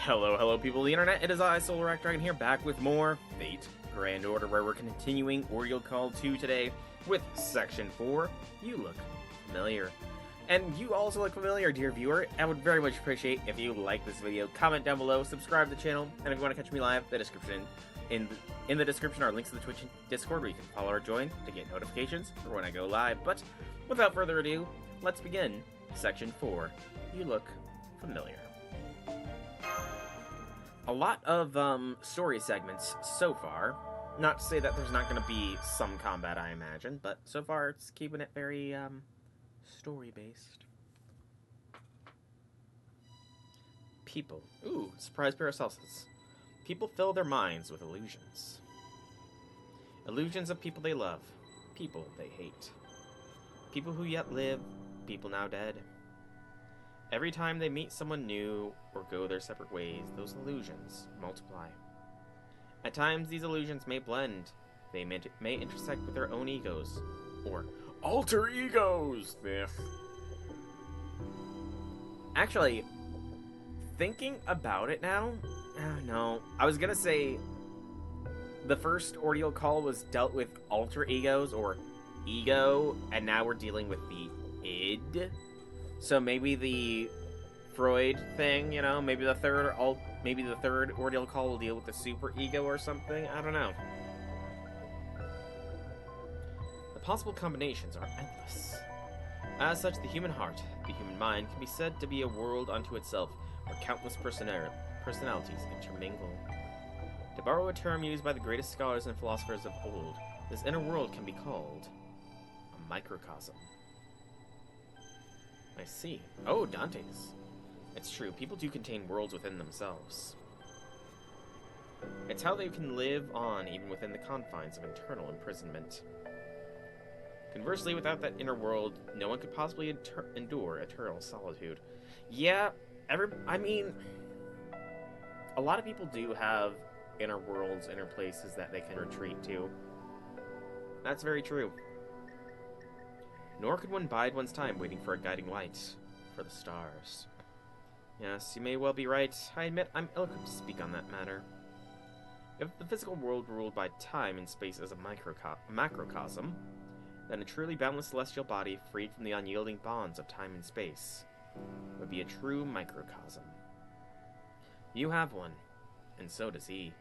Hello people of the internet, it is I, Solar Dragon here, back with more Fate Grand Order, where we're continuing Ordeal Call 2 today with Section 4, You Look Familiar. And you also look familiar, dear viewer. I would very much appreciate if you like this video, comment down below, subscribe to the channel, and if you want to catch me live, in the description are links to the Twitch and Discord where you can follow or join to get notifications for when I go live. But without further ado, let's begin Section 4, You Look Familiar. A lot of story segments so far. Not to say that there's not going to be some combat, I imagine, but so far it's keeping it very story-based. People. Ooh, surprise Paracelsus. People fill their minds with illusions. Illusions of people they love, people they hate. People who yet live, people now dead. Every time they meet someone new or go their separate ways, those illusions multiply. At times, these illusions may blend. They may intersect with their own egos, or alter egos! Actually, thinking about it now, no. I was gonna say the first Ordeal Call was dealt with alter egos, or ego, and now we're dealing with the id. So maybe the Freud thing, you know, maybe the third Ordeal Call will deal with the super ego or something. I don't know. The possible combinations are endless. As such, the human heart, the human mind, can be said to be a world unto itself, where countless personalities intermingle. To borrow a term used by the greatest scholars and philosophers of old, this inner world can be called a microcosm. I see. Oh, Dante's. It's true, people do contain worlds within themselves. It's how they can live on even within the confines of internal imprisonment. Conversely, without that inner world, no one could possibly endure eternal solitude. Yeah, I mean, a lot of people do have inner worlds, inner places that they can retreat to. That's very true. Nor could one bide one's time waiting for a guiding light, for the stars. Yes, you may well be right. I admit I'm ill-equipped to speak on that matter. If the physical world ruled by time and space as a macrocosm, then a truly boundless celestial body freed from the unyielding bonds of time and space would be a true microcosm. You have one, and so does he.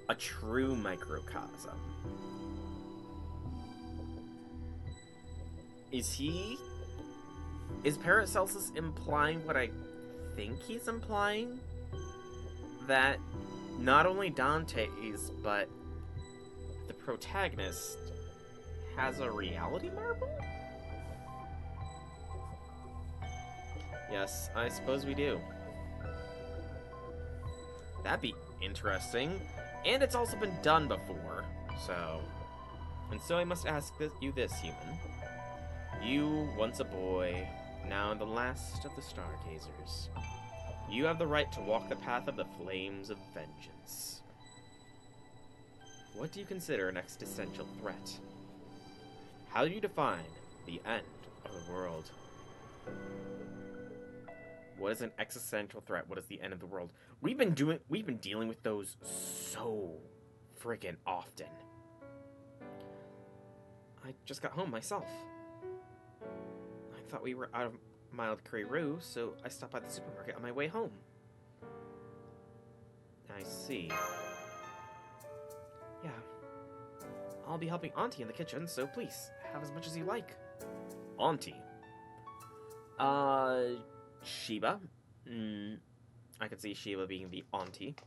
A true microcosm. Is Paracelsus implying what I think he's implying? That not only Dante's, but the protagonist has a reality marble? Yes, I suppose we do. That'd be interesting. And it's also been done before, so... And so I must ask you this, human. You, once a boy, now the last of the stargazers. You have the right to walk the path of the flames of vengeance. What do you consider an existential threat? How do you define the end of the world? What is an existential threat? What is the end of the world? We've been dealing with those so friggin' often. I just got home myself. I thought we were out of mild Creru, so I stopped by the supermarket on my way home. I see. Yeah. I'll be helping Auntie in the kitchen, so please, have as much as you like. Auntie? Shiba? I could see Shiba being the auntie.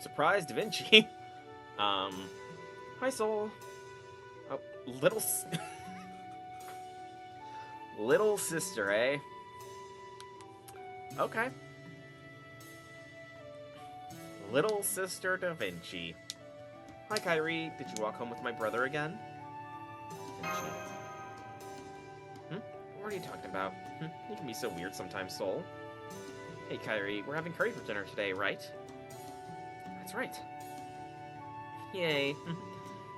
Surprise, Da Vinci. Hi, Soul. Oh, little sister, eh? Okay. Little sister Da Vinci. Hi, Kyrie. Did you walk home with my brother again? Vinci. What are you talking about? You can be so weird sometimes, Soul. Hey, Kyrie, we're having curry for dinner today, right? That's right. Yay.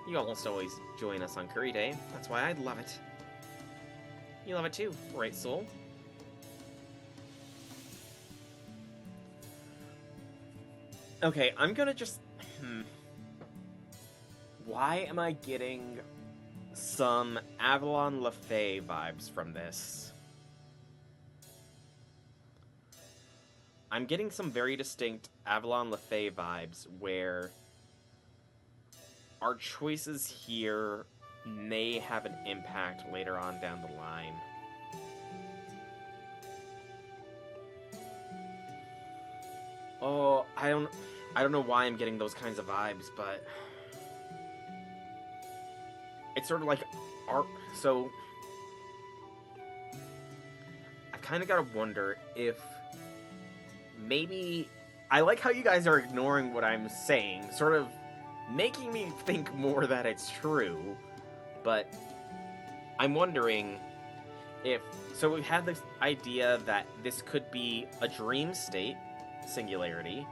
You almost always join us on curry day. That's why I love it. You love it too, right, Soul? Okay, I'm gonna just... Why am I getting some Avalon LaFay vibes from this? I'm getting some very distinct Avalon LaFay vibes where our choices here may have an impact later on down the line. Oh, I don't know why I'm getting those kinds of vibes, but it's sort of like art. So I kind of gotta wonder if maybe I like how you guys are ignoring what I'm saying, sort of making me think more that it's true. But I'm wondering if so. We had this idea that this could be a dream state, singularity.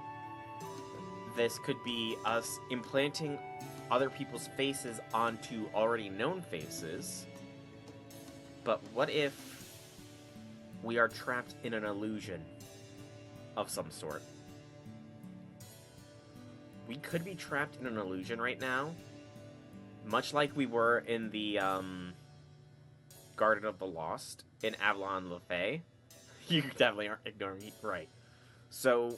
This could be us implanting other people's faces onto already known faces. But what if we are trapped in an illusion of some sort? We could be trapped in an illusion right now, much like we were in the Garden of the Lost in Avalon LaFay. You definitely aren't ignoring me, right? So,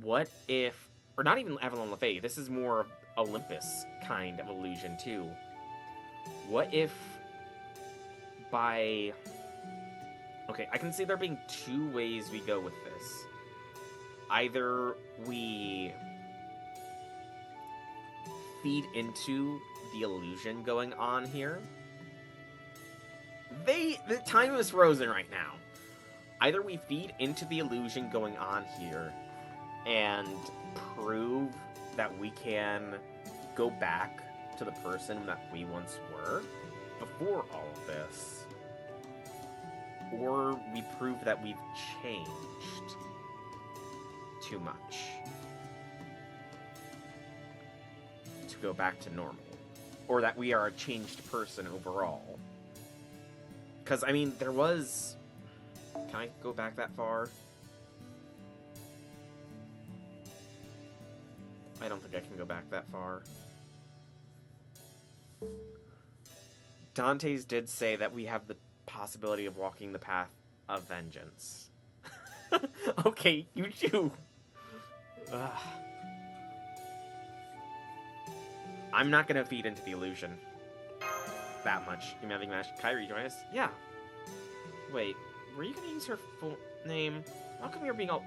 what if, or not even Avalon LaFay, this is more Olympus kind of illusion too. What if by... Okay, I can see there being two ways we go with this. Either we feed into the illusion going on here. The time is frozen right now. Either we feed into the illusion going on here and prove that we can go back to the person that we once were before all of this, or we prove that we've changed too much to go back to normal, or that we are a changed person overall. Because, I mean, there was... Can I go back that far? I don't think I can go back that far. Dante's did say that we have the possibility of walking the path of vengeance. Okay, you do. Ugh. I'm not gonna feed into the illusion that much. You having match Kyrie join us? Yeah. Wait, were you gonna use her full name? How come you're being all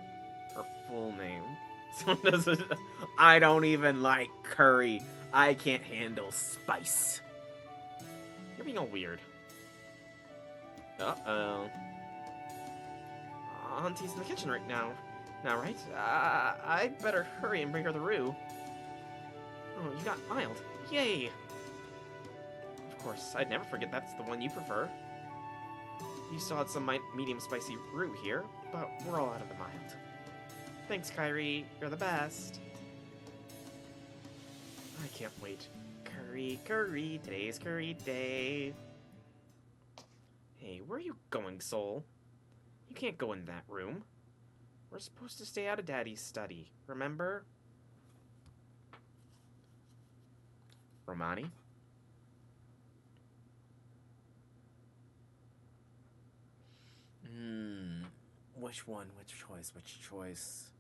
her full name? Someone doesn't. I don't even like curry. I can't handle spice. You're being all weird. Uh-oh. Auntie's in the kitchen right now. Now, right? I'd better hurry and bring her the roux. Oh, you got mild. Yay! Of course, I'd never forget that's the one you prefer. You still had some medium spicy roux here, but we're all out of the mild. Thanks, Kyrie. You're the best. I can't wait. Curry, curry. Today's curry day. Hey, where are you going, Soul? You can't go in that room. We're supposed to stay out of Daddy's study, remember? Romani? Which one? Which choice? Which choice?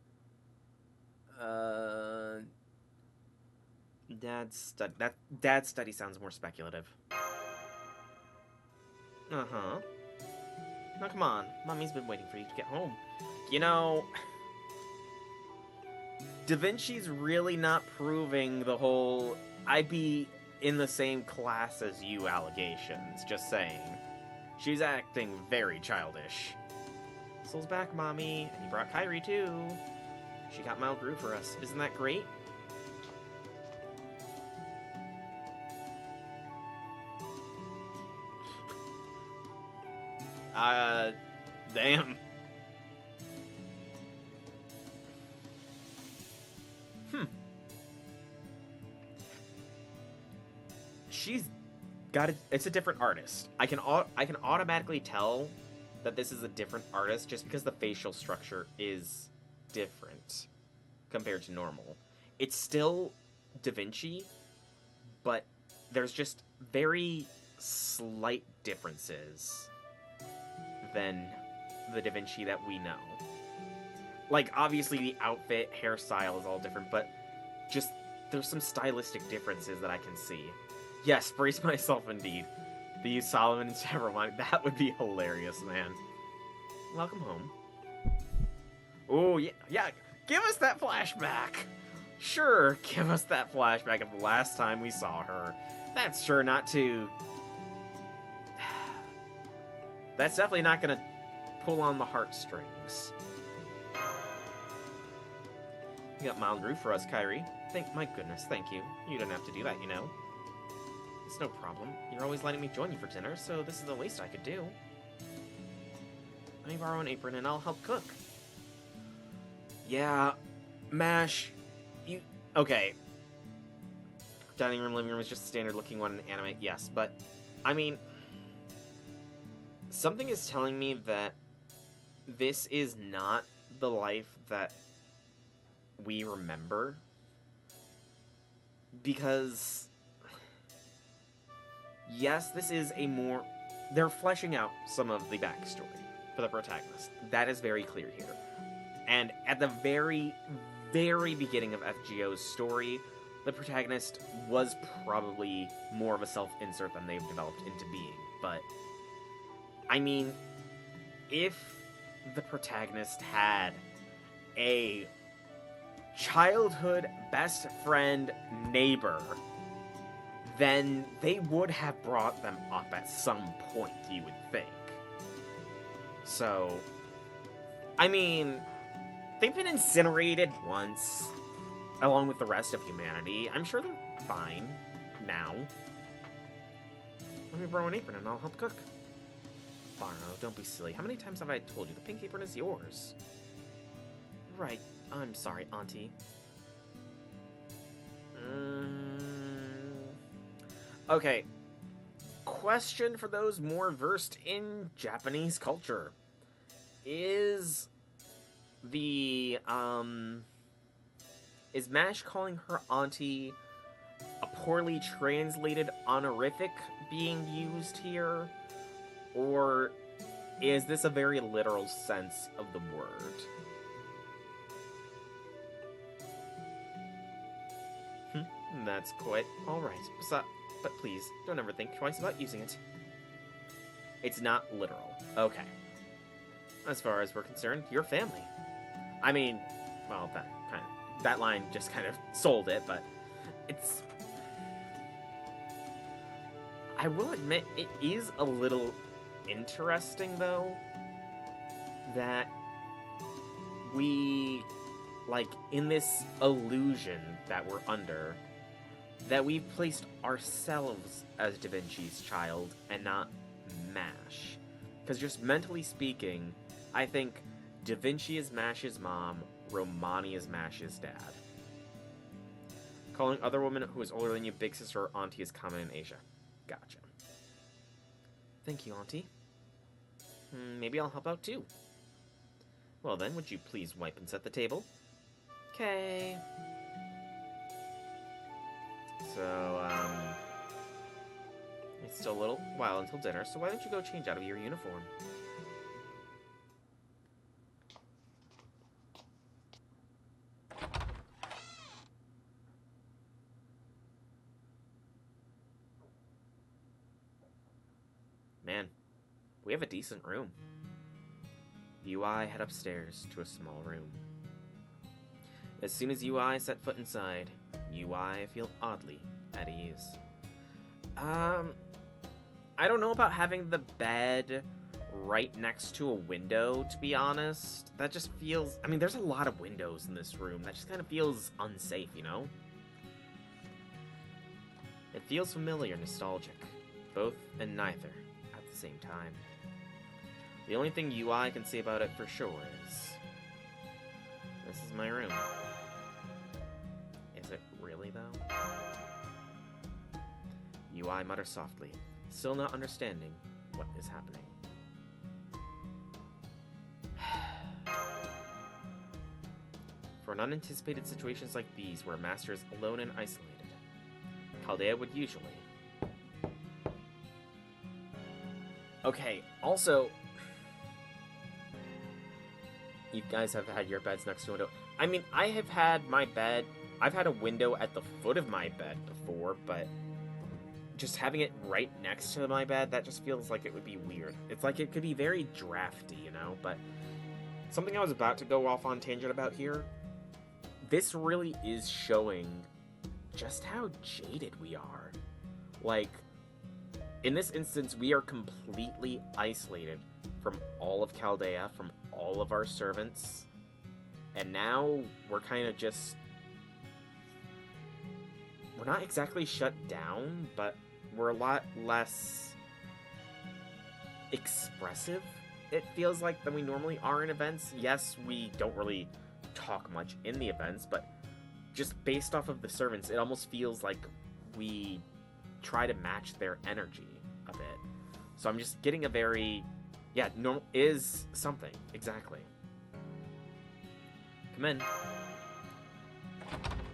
Dad's study sounds more speculative. Uh-huh. Now come on, Mommy's been waiting for you to get home. You know, Da Vinci's really not proving the whole I'd be in the same class as you allegations, just saying. She's acting very childish. Soul's back, Mommy, and you brought Kyrie too. She got mild brew for us. Isn't that great? Damn. she's got it's a different artist. I can automatically tell that this is a different artist just because the facial structure is different compared to normal. It's still Da Vinci, but there's just very slight differences than the Da Vinci that we know. Like, obviously the outfit, hairstyle is all different, but just there's some stylistic differences that I can see. Yes, brace myself indeed. They use Solomon instead of Romani. That would be hilarious, man. Welcome home. Oh, yeah, give us that flashback. Sure, give us that flashback of the last time we saw her. That's sure not to... That's definitely not gonna pull on the heartstrings. You got mild roof for us, Kyrie. My goodness, thank you. You don't have to do that, you know. It's no problem. You're always letting me join you for dinner, so this is the least I could do. Let me borrow an apron and I'll help cook. Yeah, MASH. Okay. Dining room, living room is just a standard looking one in anime, yes, but, I mean, something is telling me that this is not the life that we remember, because, yes, this is a more... They're fleshing out some of the backstory for the protagonist. That is very clear here. And at the very, very beginning of FGO's story, the protagonist was probably more of a self-insert than they've developed into being. But, I mean, if the protagonist had a childhood best friend neighbor, then they would have brought them up at some point, you would think. So, I mean, they've been incinerated once, along with the rest of humanity. I'm sure they're fine now. Let me borrow an apron and I'll help cook. Barno, don't be silly. How many times have I told you the pink apron is yours? Right. I'm sorry, Auntie. Okay. Question for those more versed in Japanese culture. Is MASH calling her auntie a poorly translated honorific being used here? Or is this a very literal sense of the word? That's quite alright. But please, don't ever think twice about using it. It's not literal. Okay. As far as we're concerned, your family. I mean, well, that line just kind of sold it, but it's... I will admit, it is a little interesting, though, that we, like, in this illusion that we're under, that we've placed ourselves as Da Vinci's child and not MASH. Because just mentally speaking, I think Da Vinci is MASH's mom, Romani is MASH's dad. Calling other women who is older than you big sister or auntie is common in Asia. Gotcha. Thank you, Auntie. Maybe I'll help out too. Well then, would you please wipe and set the table? Okay. So, it's still a little while until dinner, so why don't you go change out of your uniform? Man, we have a decent room. UI head upstairs to a small room. As soon as UI set foot inside, UI feel oddly at ease. I don't know about having the bed right next to a window, to be honest. That just feels... I mean, there's a lot of windows in this room. That just kind of feels unsafe, you know? It feels familiar, nostalgic. Both and neither at the same time. The only thing UI can say about it for sure is... this is my room. Is it really, though? UI mutters softly, still not understanding what is happening. For unanticipated situations like these, where a master is alone and isolated, Chaldea would usually... Okay, also... You guys have had your beds next to a window. I mean, I have had my bed... I've had a window at the foot of my bed before, but... just having it right next to my bed, that just feels like it would be weird. It's like it could be very drafty, you know? But something I was about to go off on tangent about here... This really is showing just how jaded we are. Like, in this instance, we are completely isolated from all of Chaldea, from all of our servants, and now we're kind of just... We're not exactly shut down, but we're a lot less expressive, it feels like, than we normally are in events. Yes, we don't really talk much in the events, but just based off of the servants, it almost feels like we try to match their energy a bit. So I'm just getting a very... Yeah, normal is something. Exactly. Come in.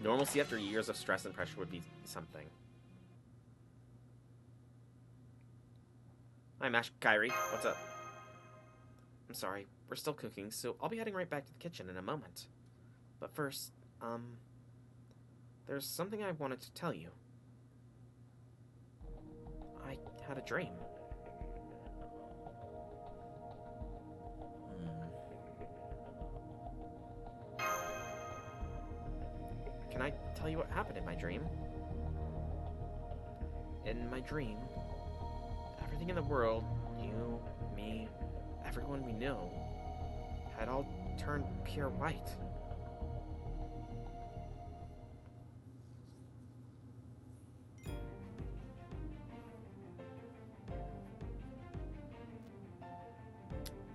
Normalcy after years of stress and pressure would be something. Hi, Mash Kyrie. What's up? I'm sorry. We're still cooking, so I'll be heading right back to the kitchen in a moment. But first, there's something I wanted to tell you. I had a dream. Can I tell you what happened in my dream? In my dream, everything in the world, you, me, everyone we know, had all turned pure white.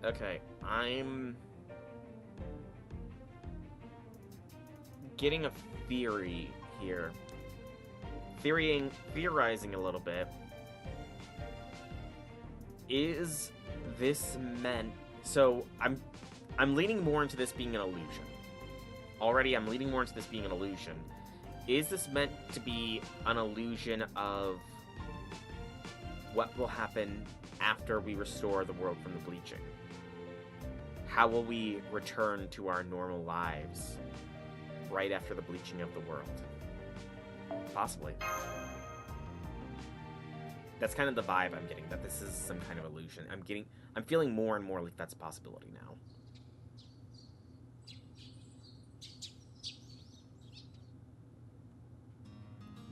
Okay, I'm getting a theory here. Theorizing a little bit. Is this meant... So, I'm leaning more into this being an illusion. Already, I'm leaning more into this being an illusion. Is this meant to be an illusion of what will happen after we restore the world from the bleaching? How will we return to our normal lives right after the bleaching of the world? Possibly. That's kind of the vibe I'm getting, that this is some kind of illusion. I'm feeling more and more like that's a possibility now.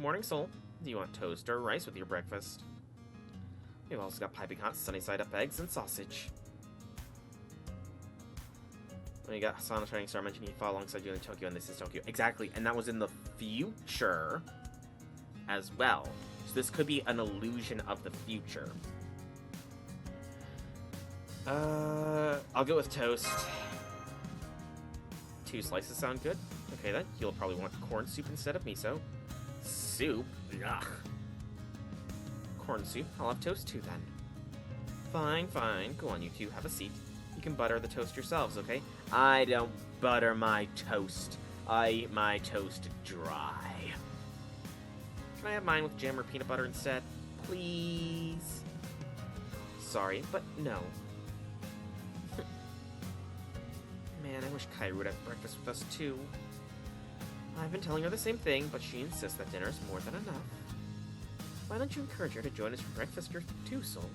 Morning, Soul. Do you want toast or rice with your breakfast? We've also got piping hot sunny-side-up eggs and sausage. You got Hasana Shining Star mentioning he fought alongside you in Tokyo, and this is Tokyo. Exactly, and that was in the future as well. So this could be an illusion of the future. I'll go with toast. 2 slices sound good. Okay then, you'll probably want corn soup instead of miso. Soup? Ugh. Corn soup. I'll have toast too then. Fine, fine. Go on, you two. Have a seat. You can butter the toast yourselves, okay? I don't butter my toast. I eat my toast dry. Can I have mine with jam or peanut butter instead? Please? Sorry, but no. Man, I wish Kyrie would have breakfast with us too. I've been telling her the same thing, but she insists that dinner is more than enough. Why don't you encourage her to join us for breakfast too, Soul?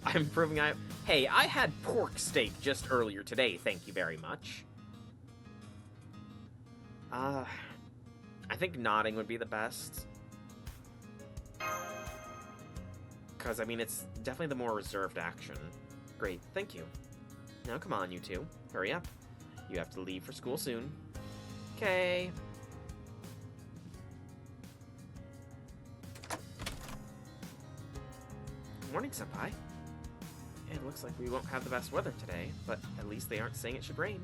I'm proving Hey, I had pork steak just earlier today, thank you very much. I think nodding would be the best. Because, I mean, it's definitely the more reserved action. Great, thank you. Now come on, you two. Hurry up. You have to leave for school soon. Okay. Morning, Senpai. It looks like we won't have the best weather today, but at least they aren't saying it should rain.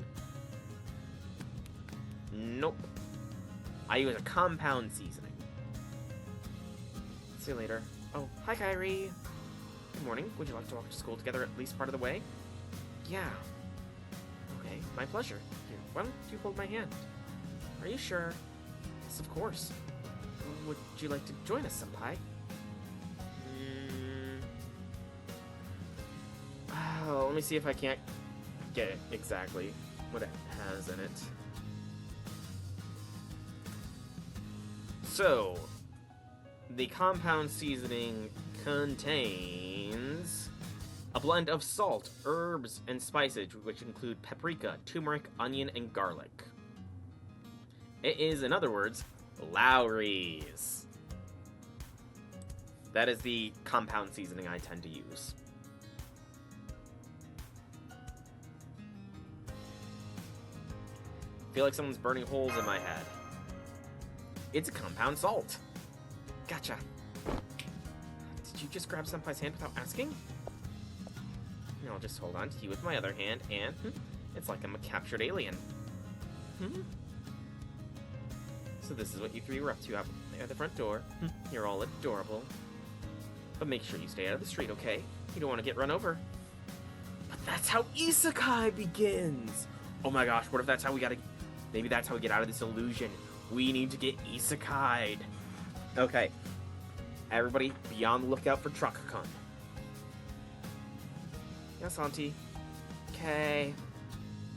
Nope. I use a compound seasoning. See you later. Oh, hi, Kyrie. Good morning. Would you like to walk to school together at least part of the way? Yeah. Okay, my pleasure. Here, why don't you hold my hand? Are you sure? Yes, of course. Would you like to join us, Senpai? Oh, let me see if I can't get it exactly what it has in it. So, the compound seasoning contains a blend of salt, herbs, and spices, which include paprika, turmeric, onion, and garlic. It is, in other words, Lowry's. That is the compound seasoning I tend to use. I feel like someone's burning holes in my head. It's a compound salt. Gotcha. Did you just grab Senpai's hand without asking? And I'll just hold on to you with my other hand, and it's like I'm a captured alien. So this is what you three were up to out there at the front door. You're all adorable. But make sure you stay out of the street, okay? You don't want to get run over. But that's how Isekai begins! Oh my gosh, what if that's how we gotta... Maybe that's how we get out of this illusion. We need to get Isekai'd. Okay. Everybody, be on the lookout for Truck-kun. Yes, Auntie. Okay.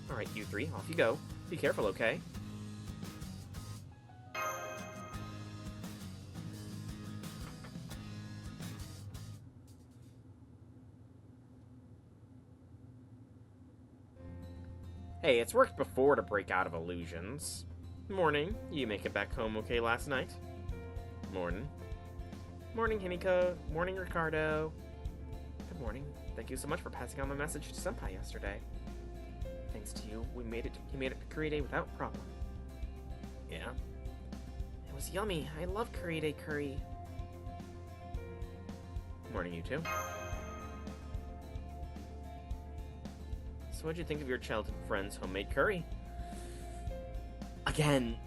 Alright, you three, off you go. Be careful, okay? Hey, it's worked before to break out of illusions. Morning. You make it back home okay last night? Morning. Morning, Himiko. Morning, Ricardo. Good morning. Thank you so much for passing on my message to Senpai yesterday. Thanks to you, you made it to Curry Day without problem. Yeah? It was yummy. I love Curry Day curry. Morning, you two. So what'd you think of your childhood friend's homemade curry? Again,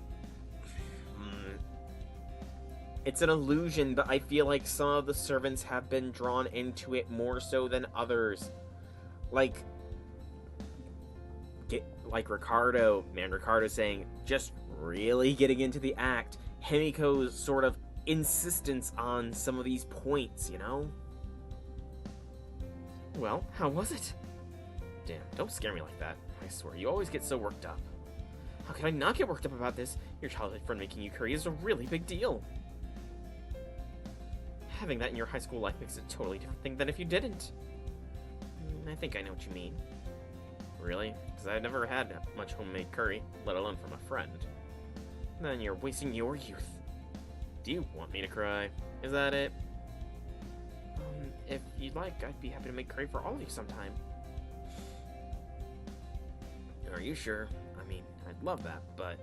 it's an illusion, but I feel like some of the servants have been drawn into it more so than others. Like Ricardo, Ricardo's saying, just really getting into the act. Himiko's sort of insistence on some of these points, you know? Well, how was it? Damn, don't scare me like that. I swear, you always get so worked up. How can I not get worked up about this? Your childhood friend making you curry is a really big deal. Having that in your high school life makes it a totally different thing than if you didn't. I think I know what you mean. Really? Because I've never had much homemade curry, let alone from a friend. Then you're wasting your youth. Do you want me to cry? Is that it? If you'd like, I'd be happy to make curry for all of you sometime. Are you sure? I mean, I'd love that, but...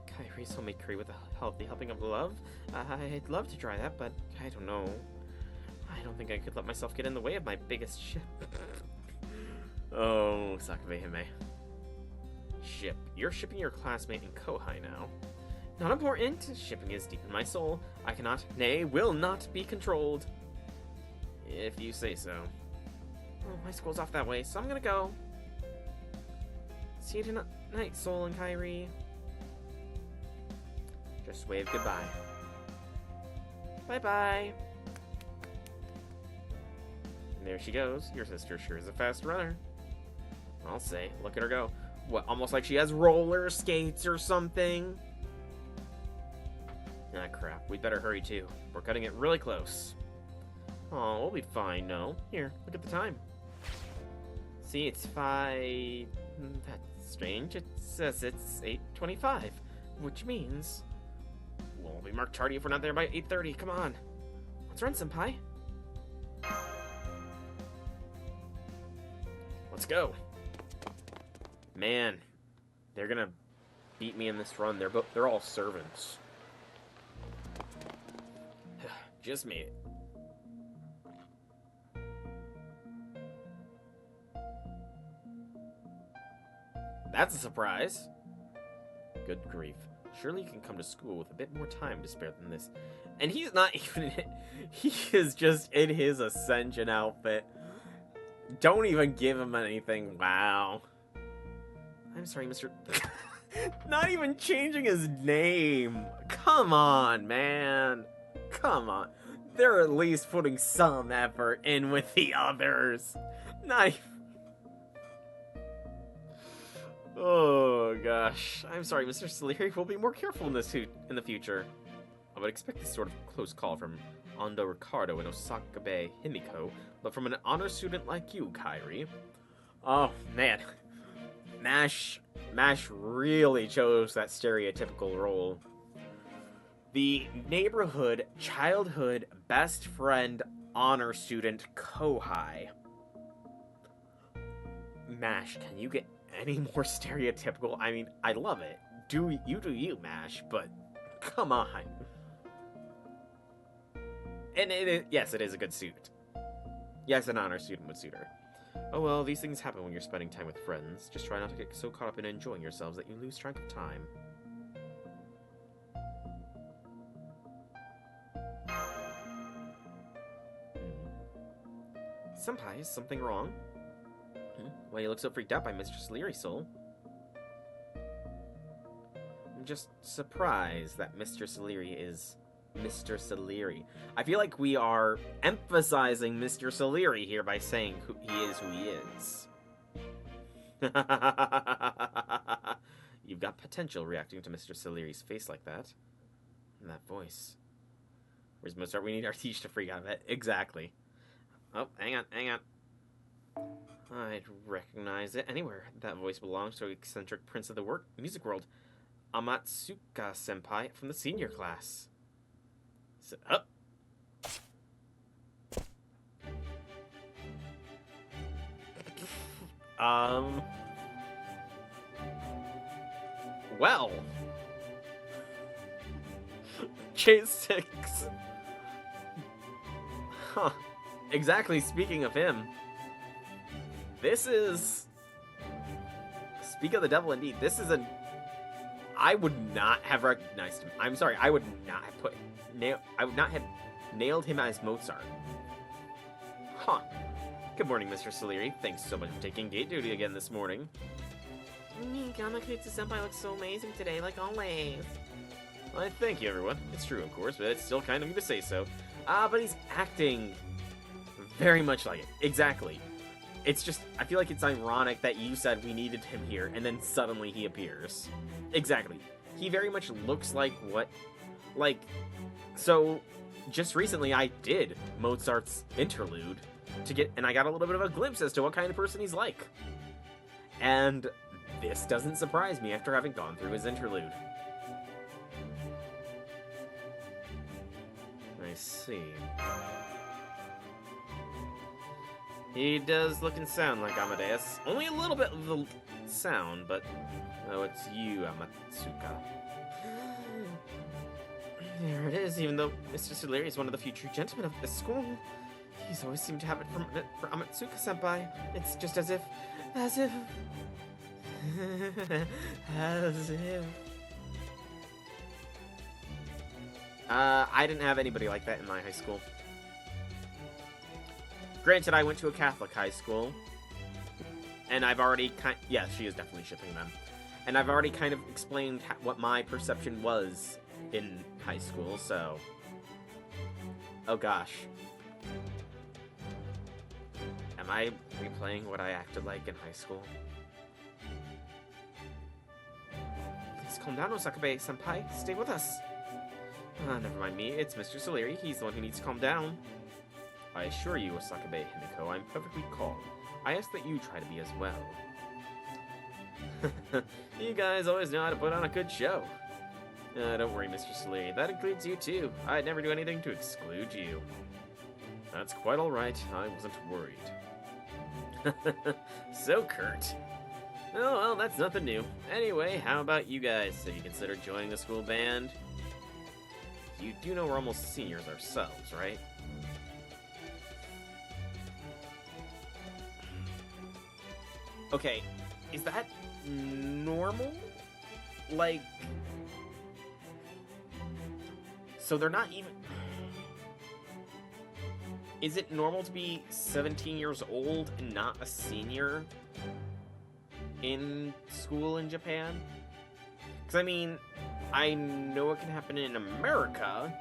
Kyrie's homemade curry with a healthy helping of love? I'd love to try that, but I don't know. I don't think I could let myself get in the way of my biggest ship. Oh, Sakabehime. Ship. You're shipping your classmate in Kohai now. Not important. Shipping is deep in my soul. I cannot, nay, will not be controlled. If you say so. Well, my school's off that way, so I'm gonna go. See you tonight, Sol and Kyrie. Just wave goodbye. Bye-bye. And there she goes. Your sister sure is a fast runner. I'll say. Look at her go. What, almost like she has roller skates or something? Ah, crap. We'd better hurry, too. We're cutting it really close. Oh, we'll be fine, no. Here, look at the time. See, it's 5... That's strange. It says it's 8:25, which means... We'll be marked tardy if we're not there by 8:30. Come on. Let's run, Senpai. Let's go. Man, they're gonna beat me in this run. They're all servants. Just made it. That's a surprise. Good grief. Surely you can come to school with a bit more time to spare than this. And he's not even... He is just in his Ascension outfit. Don't even give him anything. Wow. I'm sorry, Mr... Not even changing his name. Come on, man. Come on. They're at least putting some effort in with the others. Not even... Oh, gosh. I'm sorry, Mr. Salieri. We'll be more careful in the future. I would expect this sort of close call from Ando Ricardo and Osakabe Himiko, but from an honor student like you, Kairi. Oh, man. Mash really chose that stereotypical role. The neighborhood, childhood, best friend, honor student, Kohai. Mash, can you get any more stereotypical? I mean, I love it. Do you, Mash, but come on. And yes, it is a good suit. Yes, an honor student would suit her. Oh well, these things happen when you're spending time with friends. Just try not to get so caught up in enjoying yourselves that you lose track of time. Senpai, is something wrong? Why you look so freaked out by Mr. Salieri, Soul? I'm just surprised that Mr. Salieri is Mr. Salieri. I feel like we are emphasizing Mr. Salieri here by saying who he is. You've got potential reacting to Mr. Salieri's face like that. And that voice. Where's Mozart? We need our teacher to freak out of it. Exactly. Oh, hang on. I'd recognize it anywhere. That voice belongs to eccentric prince of the music world, Amatsuka-senpai from the senior class. Sit up. Well. J6. Huh. Exactly, speaking of him. This is... Speak of the devil indeed. This is an... I would not have recognized him. I'm sorry, I would not have I would not have nailed him as Mozart. Huh. Good morning, Mr. Salieri. Thanks so much for taking gate duty again this morning. Gamakutsu-senpai looks so amazing today, like always. Why, thank you, everyone. It's true, of course, but it's still kind of you to say so. But he's acting very much like it. Exactly. It's just, I feel like it's ironic that you said we needed him here, and then suddenly he appears. Exactly. He very much looks like what... Like, so, just recently I did Mozart's interlude, and I got a little bit of a glimpse as to what kind of person he's like. And this doesn't surprise me after having gone through his interlude. I see. He does look and sound like Amadeus. Only a little bit of the sound, but... Oh, it's you, Amatsuka. There it is, even though Mr. Salieri is one of the future gentlemen of this school. He's always seemed to have it for Amatsuka-senpai. It's just as if... As if... I didn't have anybody like that in my high school. Granted, I went to a Catholic high school, and I've already yeah, she is definitely shipping them. And I've already kind of explained what my perception was in high school, so... Oh gosh. Am I replaying what I acted like in high school? Please calm down, Osakabe-senpai. Stay with us. Never mind me. It's Mr. Salieri. He's the one who needs to calm down. I assure you, Osakabe Himiko, I'm perfectly calm. I ask that you try to be as well. You guys always know how to put on a good show. Don't worry, Mr. Salieri. That includes you, too. I'd never do anything to exclude you. That's quite alright. I wasn't worried. So curt. Oh, well, that's nothing new. Anyway, how about you guys? Have you considered joining the school band? You do know we're almost seniors ourselves, right? Okay, is that normal? Like, So they're not even... Is it normal to be 17 years old and not a senior in school in Japan? Because, I mean, I know it can happen in America,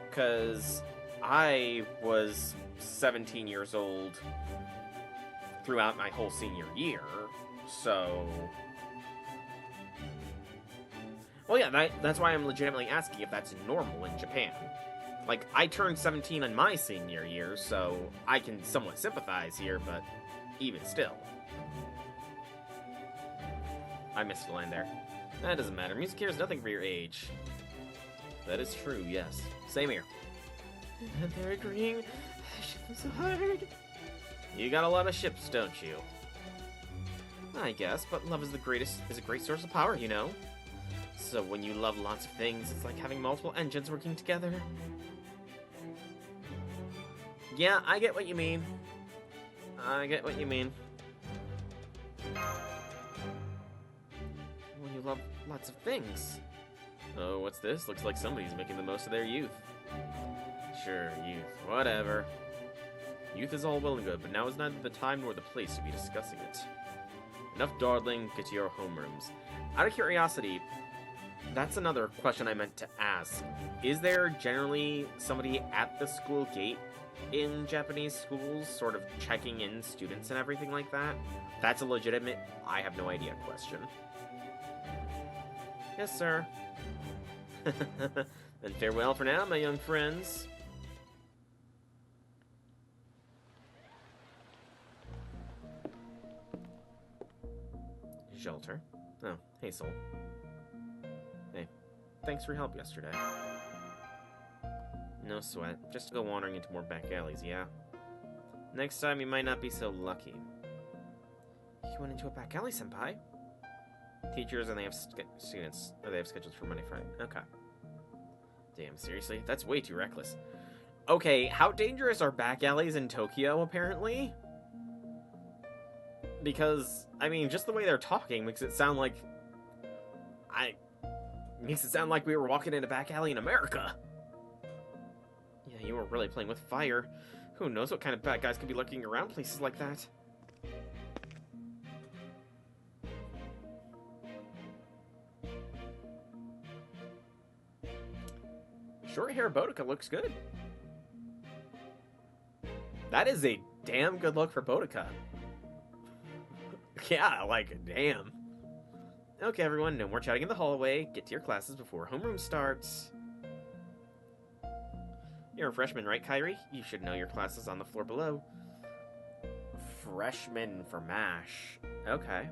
because I was 17 years old throughout my whole senior year, so... Well, yeah, that's why I'm legitimately asking if that's normal in Japan. Like, I turned 17 in my senior year, so I can somewhat sympathize here, but even still. I missed a line there. That doesn't matter. Music cares nothing for your age. That is true, yes. Same here. And they're agreeing. That ship was so hard. You got a lot of ships, don't you? I guess, but love is a great source of power, you know? So when you love lots of things, it's like having multiple engines working together. Yeah, I get what you mean. I get what you mean. When you love lots of things. Oh, what's this? Looks like somebody's making the most of their youth. Sure, youth. Whatever. Youth is all well and good, but now is neither the time nor the place to be discussing it. Enough dawdling, get to your homerooms. Out of curiosity, that's another question I meant to ask. Is there generally somebody at the school gate in Japanese schools sort of checking in students and everything like that? That's a legitimate, I have no idea question. Yes, sir. Then farewell for now, my young friends. Shelter. Oh, hey, Soul. Hey, thanks for your help yesterday. No sweat. Just to go wandering into more back alleys, yeah? Next time, you might not be so lucky. You went into a back alley, senpai? Teachers and they have students, or they have schedules for Monday, Friday. Okay. Damn, seriously? That's way too reckless. Okay, how dangerous are back alleys in Tokyo, apparently? Because, I mean, just the way they're talking makes it sound like... Makes it sound like we were walking in a back alley in America. Yeah, you were really playing with fire. Who knows what kind of bad guys could be lurking around places like that? Short hair Boudica looks good. That is a damn good look for Boudica. Yeah, like, damn. Okay, everyone, no more chatting in the hallway. Get to your classes before homeroom starts. You're a freshman, right, Kairi? You should know your classes on the floor below. Freshman for MASH. Okay.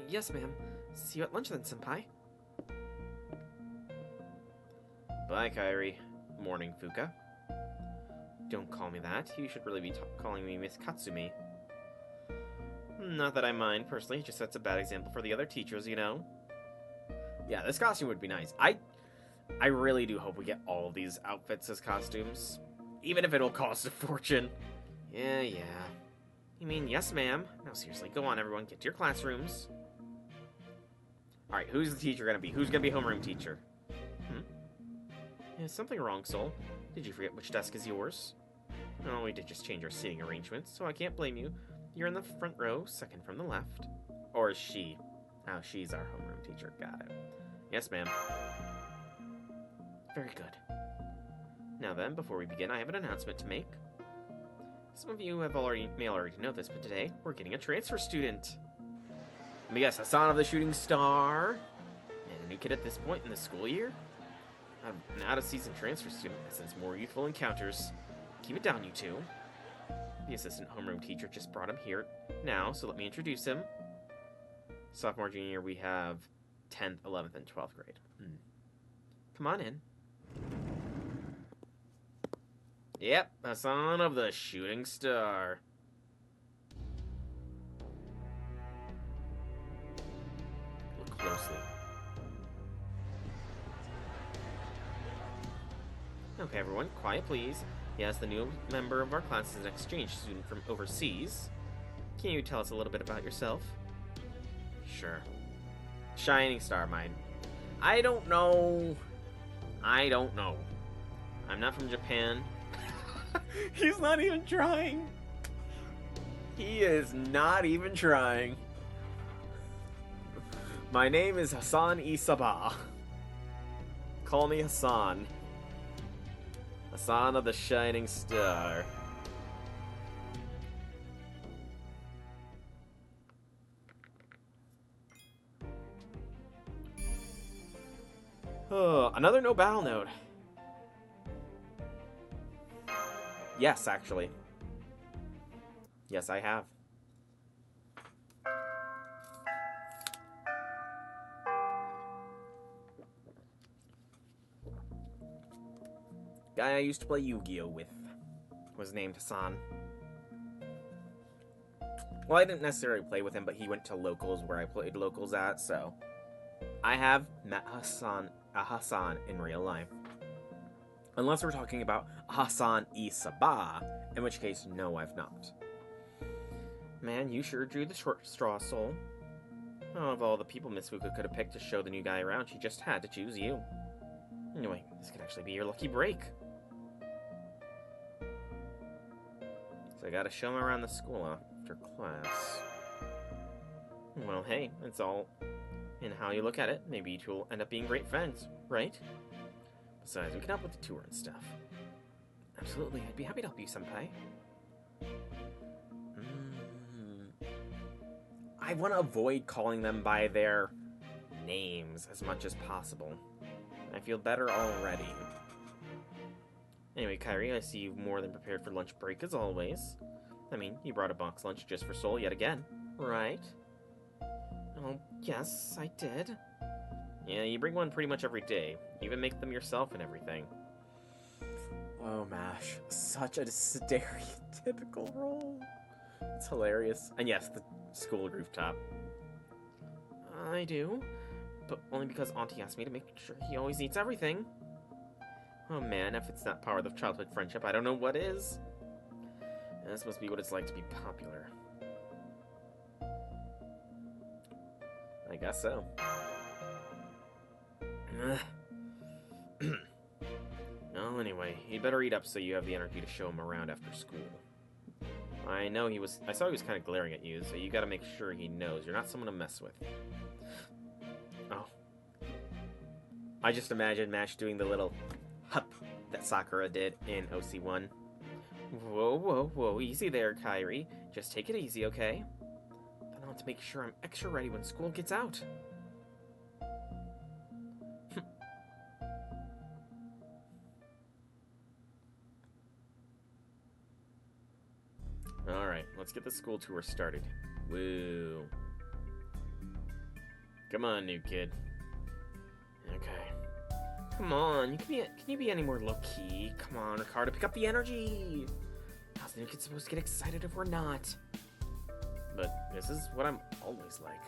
Yes, ma'am. See you at lunch then, senpai. Bye, Kairi. Morning, Fuka. Don't call me that. You should really be calling me Miss Katsumi. Not that I mind, personally. It just sets a bad example for the other teachers, you know? Yeah, this costume would be nice. I really do hope we get all of these outfits as costumes. Even if it'll cost a fortune. Yeah. You mean, yes, ma'am. No, seriously, go on, everyone. Get to your classrooms. Alright, who's the teacher gonna be? Who's gonna be homeroom teacher? Is something wrong, Soul? Did you forget which desk is yours? Oh, we did just change our seating arrangements, so I can't blame you. You're in the front row, second from the left. Or is she? Oh, she's our homeroom teacher. Got it. Yes, ma'am. Very good. Now then, before we begin, I have an announcement to make. Some of you may already know this, but today, we're getting a transfer student. Let me guess, Hassan of the Shooting Star? And a new kid at this point in the school year? An out-of-season transfer student that sends more youthful encounters. Keep it down, you two. The assistant homeroom teacher just brought him here now, so let me introduce him. Sophomore, junior, we have 10th, 11th, and 12th grade. Come on in. Yep, Hassan of the Shooting Star. Look closely. Okay, everyone, quiet please. Yes, the new member of our class is an exchange student from overseas. Can you tell us a little bit about yourself? Sure. Shining star mine. I don't know. I don't know. I'm not from Japan. He's not even trying. He is not even trying. My name is Hassan Isaba. Call me Hassan. Hassan of the Shining Star. Oh, another no battle node. Yes, actually. Yes, I have. Guy I used to play Yu-Gi-Oh with was named Hassan. Well, I didn't necessarily play with him, but he went to locals where I played locals at, so I have met Hassan in real life. Unless we're talking about Hassan Isaba, in which case, no, I've not. Man, you sure drew the short straw, Soul. Oh, of all the people Miss Fuka could have picked to show the new guy around, she just had to choose you. Anyway, this could actually be your lucky break. So I gotta show him around the school after class. Well, hey, it's all in how you look at it. Maybe you two will end up being great friends, right? Besides, we can help with the tour and stuff. Absolutely, I'd be happy to help you, Senpai. I want to avoid calling them by their names as much as possible. I feel better already. Anyway, Kairi, I see you've more than prepared for lunch break as always. I mean, you brought a box lunch just for Soul yet again, right? Oh, yes, I did. Yeah, you bring one pretty much every day. You even make them yourself and everything. Oh, MASH. Such a stereotypical role. It's hilarious. And yes, the school rooftop. I do, but only because Auntie asked me to make sure he always eats everything. Oh man, if it's not power of childhood friendship, I don't know what is. This must be what it's like to be popular. I guess so. Well, anyway, he'd better eat up so you have the energy to show him around after school. I saw he was kind of glaring at you, so you gotta make sure he knows you're not someone to mess with. Oh. I just imagine MASH doing the little hup that Sakura did in OC1. Whoa, whoa, whoa, easy there, Kairi. Just take it easy, okay? Then I want to make sure I'm extra ready when school gets out. Alright, let's get the school tour started. Woo. Come on, new kid. Okay. Come on, can you be any more low-key? Come on, Ricardo, pick up the energy! How's the new kid supposed to get excited if we're not? But this is what I'm always like.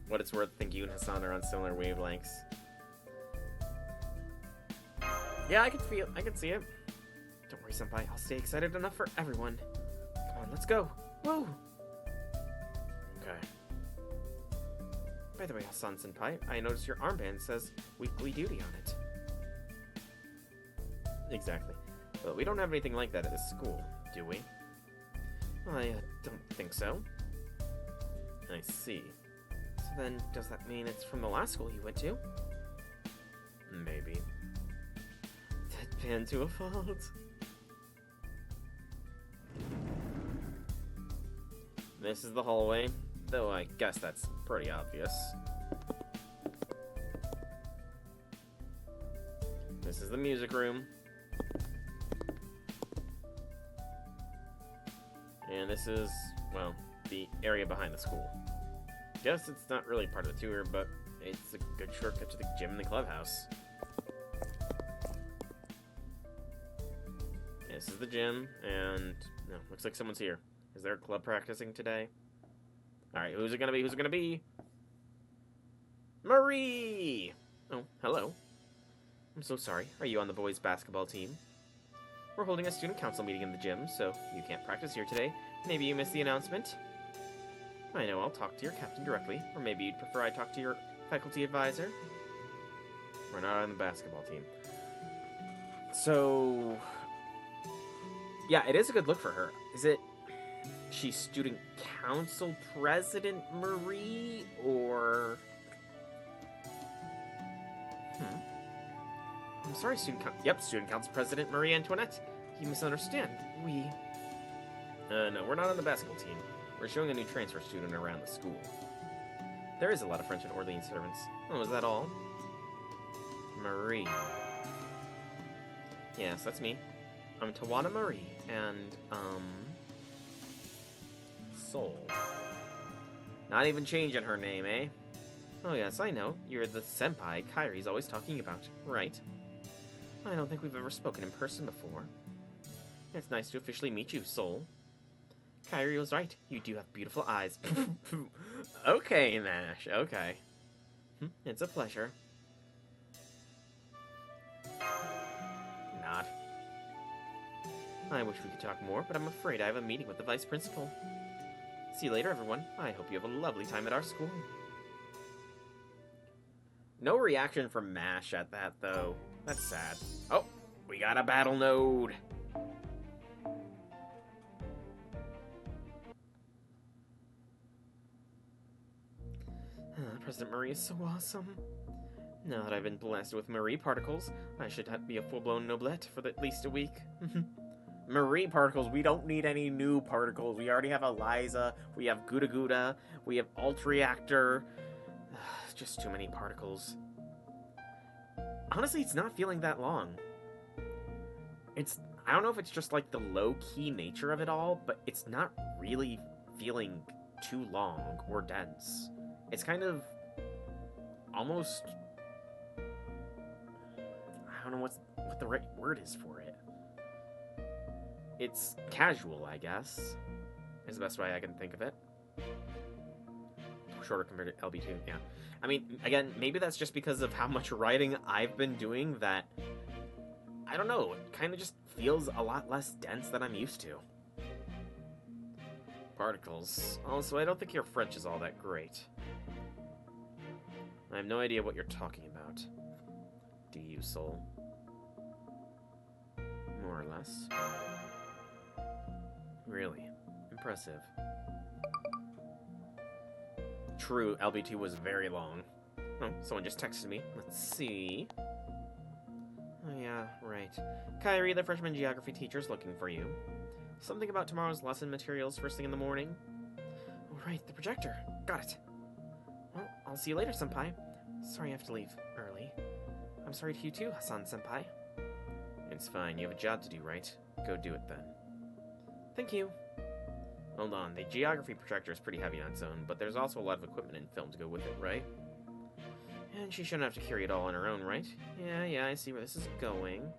What it's worth, I think you and Hassan are on similar wavelengths. Yeah, I can see it. Don't worry, Senpai, I'll stay excited enough for everyone. Come on, let's go. Woo! Okay. By the way, Hassan Senpai, I noticed your armband says weekly duty on it. Exactly. But we don't have anything like that at this school, do we? I don't think so. I see. So then, does that mean it's from the last school you went to? Maybe. Deadpan to a fault. This is the hallway, though I guess that's pretty obvious. This is the music room. And this is, well, the area behind the school. Guess it's not really part of the tour, but it's a good shortcut to the gym and the clubhouse. This is the gym, and no, looks like someone's here. Is there a club practicing today? Alright, who's it gonna be? Who's it gonna be? Marie! Oh, hello. I'm so sorry. Are you on the boys' basketball team? We're holding a student council meeting in the gym, so you can't practice here today. Maybe you missed the announcement? I know, I'll talk to your captain directly. Or maybe you'd prefer I talk to your faculty advisor? We're not on the basketball team. So... yeah, it is a good look for her. Is it... she's student council president Marie, or... I'm sorry, student council president Marie Antoinette. You misunderstand. No, we're not on the basketball team. We're showing a new transfer student around the school. There is a lot of French and Orleans servants. Oh, is that all? Marie. Yes, that's me. I'm Tawana Marie, and, Soul. Not even changing her name, eh? Oh yes, I know. You're the senpai Kyrie's always talking about, right? I don't think we've ever spoken in person before. It's nice to officially meet you, Soul. Kyrie was right. You do have beautiful eyes. Okay, Nash. Okay. It's a pleasure. Not. I wish we could talk more, but I'm afraid I have a meeting with the vice principal. See you later, everyone. I hope you have a lovely time at our school. No reaction from MASH at that, though. That's sad. Oh, we got a battle node. President Marie is so awesome. Now that I've been blasted with Marie particles, I should be a full-blown noblette for at least a week. Marie particles, we don't need any new particles. We already have Eliza, we have Gouda Gouda, we have Alt-Reactor. Just too many particles. Honestly, it's not feeling that long. I don't know if it's just like the low-key nature of it all, but it's not really feeling too long or dense. It's kind of almost, I don't know what the right word is for it. It's casual, I guess, is the best way I can think of it. Shorter compared to LB2, yeah. I mean, again, maybe that's just because of how much writing I've been doing that, I don't know, it kind of just feels a lot less dense than I'm used to. Particles. Also, I don't think your French is all that great. I have no idea what you're talking about. Do you, Soul? More or less. Really? Impressive. True, LB2 was very long. Oh, someone just texted me. Let's see. Oh yeah, right. Kyrie, the freshman geography teacher, is looking for you. Something about tomorrow's lesson materials first thing in the morning. Oh right, the projector. Got it. Well, I'll see you later, senpai. Sorry I have to leave early. I'm sorry to you too, Hassan-senpai. It's fine, you have a job to do, right? Go do it then. Thank you. Hold on, the geography projector is pretty heavy on its own, but there's also a lot of equipment and film to go with it, right? And she shouldn't have to carry it all on her own, right? Yeah, I see where this is going.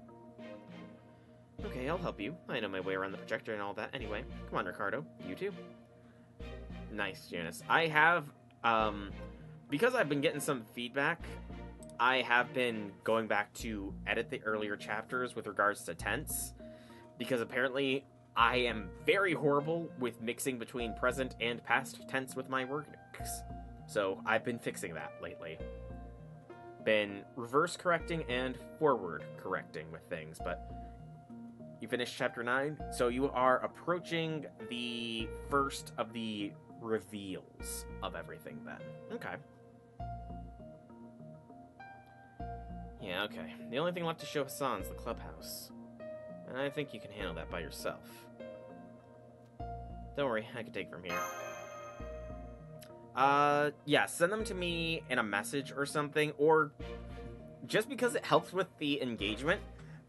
Okay, I'll help you. I know my way around the projector and all that anyway. Come on, Ricardo. You too. Nice, Janice. I have, because I've been getting some feedback, I have been going back to edit the earlier chapters with regards to tense, because apparently I am very horrible with mixing between present and past tense with my work mix. So I've been fixing that lately. Been reverse correcting and forward correcting with things, but you finished chapter 9, so you are approaching the first of the reveals of everything then. Okay. Yeah, okay. The only thing left to show Hassan's the clubhouse. And I think you can handle that by yourself. Don't worry, I can take it from here. Yeah, send them to me in a message or something, or just because it helps with the engagement,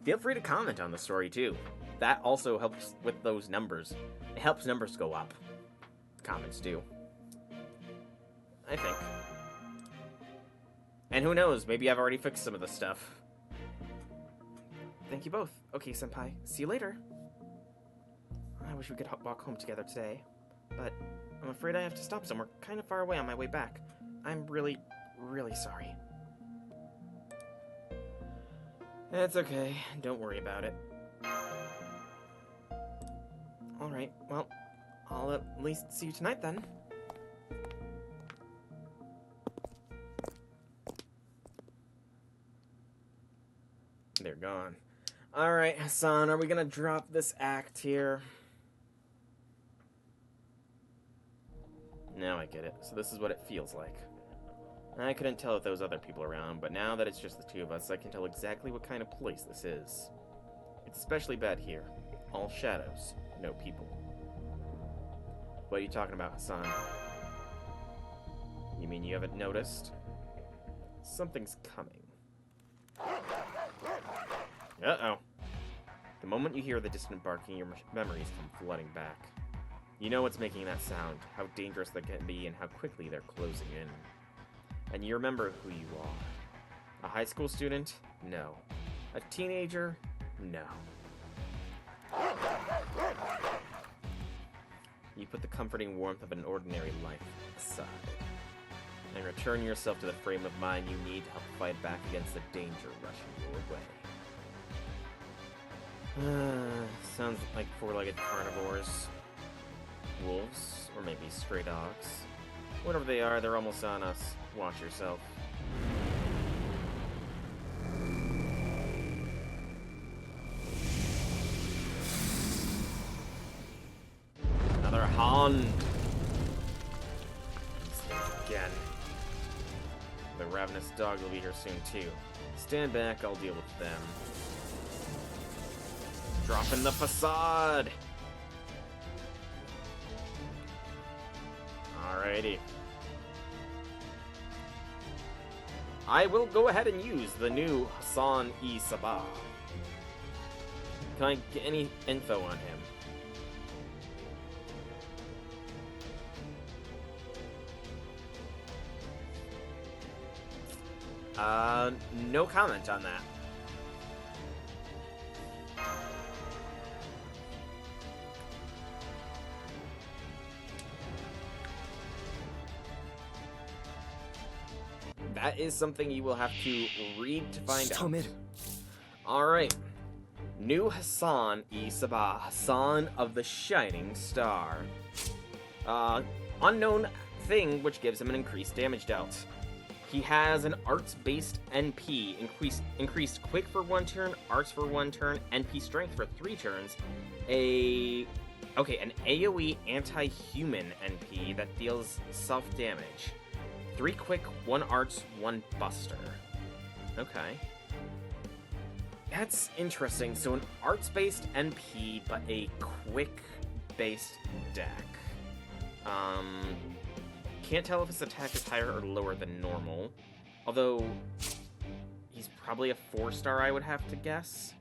feel free to comment on the story too. That also helps with those numbers. It helps numbers go up. Comments do. I think. And who knows, maybe I've already fixed some of the stuff. Thank you both. Okay, senpai. See you later. I wish we could walk home together today, but I'm afraid I have to stop somewhere kind of far away on my way back. I'm really, really sorry. It's okay. Don't worry about it. Alright, well, I'll at least see you tonight then. They're gone. Alright, Hassan, are we gonna drop this act here? Now I get it. So this is what it feels like. I couldn't tell if there was other people around, but now that it's just the two of us, I can tell exactly what kind of place this is. It's especially bad here. All shadows, no people. What are you talking about, Hassan? You mean you haven't noticed? Something's coming. Uh-oh. The moment you hear the distant barking, your memories come flooding back. You know what's making that sound, how dangerous they can be, and how quickly they're closing in. And you remember who you are. A high school student? No. A teenager? No. You put the comforting warmth of an ordinary life aside, and return yourself to the frame of mind you need to help fight back against the danger rushing your way. Sounds like four-legged carnivores. Wolves, or maybe stray dogs. Whatever they are, they're almost on us. Watch yourself. Another hound! Again. The ravenous dog will be here soon, too. Stand back, I'll deal with them. Dropping the facade! Alrighty. I will go ahead and use the new Hassan-i-Sabah. Can I get any info on him? No comment on that. That is something you will have to read to find out. Alright. New Hassan-i-Sabah, Hassan of the Shining Star. Unknown thing which gives him an increased damage dealt. He has an arts-based NP, increased quick for 1 turn, arts for 1 turn, NP strength for 3 turns, an AoE anti-human NP that deals self-damage. 3 quick, 1 arts, 1 buster. Okay. That's interesting. So an arts-based NP, but a quick-based deck. Can't tell if his attack is higher or lower than normal. Although, he's probably a 4-star, I would have to guess.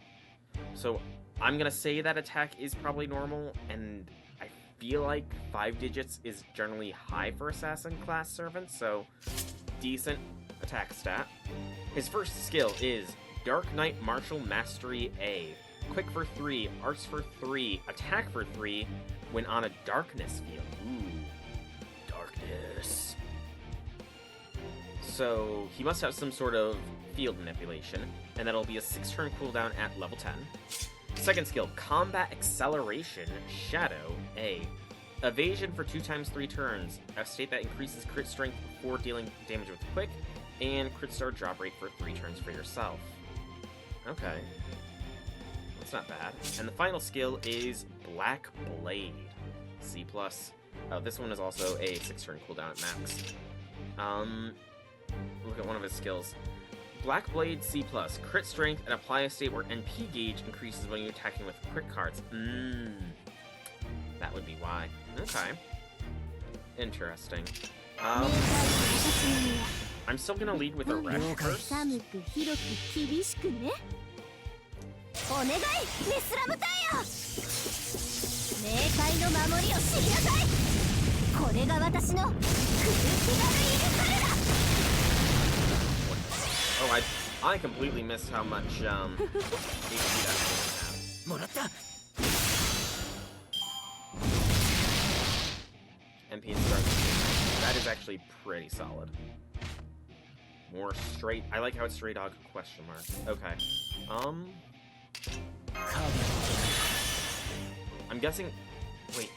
So I'm gonna say that attack is probably normal, and I feel like 5 digits is generally high for Assassin class servants, so decent attack stat. His first skill is Dark Knight Martial Mastery A. Quick for 3, arts for 3, attack for 3 when on a darkness field. Ooh, darkness. So he must have some sort of field manipulation, and that'll be a 6-turn cooldown at level 10. Second skill, Combat Acceleration Shadow A. Evasion for 2 times 3 turns. A state that increases crit strength before dealing damage with quick, and crit star drop rate for 3 turns for yourself. Okay. That's not bad. And the final skill is Black Blade. C+. Oh, this one is also a 6-turn cooldown at max. Look at one of his skills. Black Blade C+. Crit strength and apply a state where NP gauge increases when you're attacking with quick cards. That would be why. Okay. Interesting. I'm still gonna lead with a Resh first. Oh, I completely missed how much HP that thing had. MP and start. That is actually pretty solid. More straight. I like how it's stray dog question mark. Okay. I'm guessing. Wait.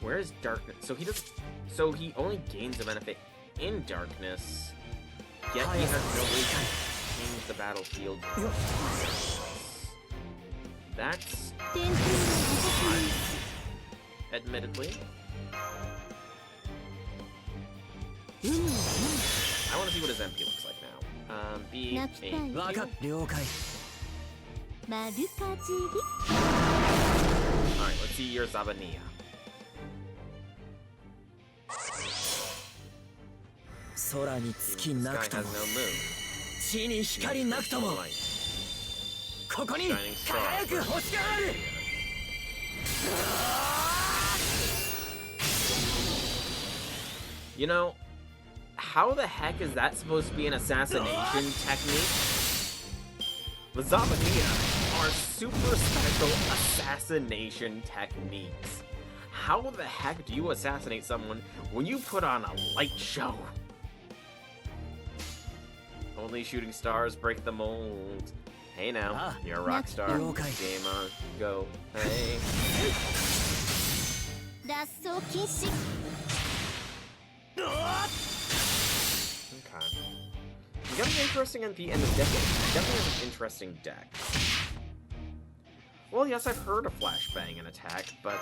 Where is darkness? So he doesn't. So he only gains a benefit in darkness. Yet he has no way to change the battlefield. That's odd, admittedly. I want to see what his MP looks like now. B A Q. Alright, let's see your Zabania. This guy has no moon. Shining star. You know, how the heck is that supposed to be an assassination technique? The Zabania are super special assassination techniques. How the heck do you assassinate someone when you put on a light show? Only shooting stars break the mold. Hey now, you're a rock star. Game on, go, hey. Okay. You got an interesting MP, and the deck definitely has an interesting deck. Well, yes, I've heard of flashbang and attack, but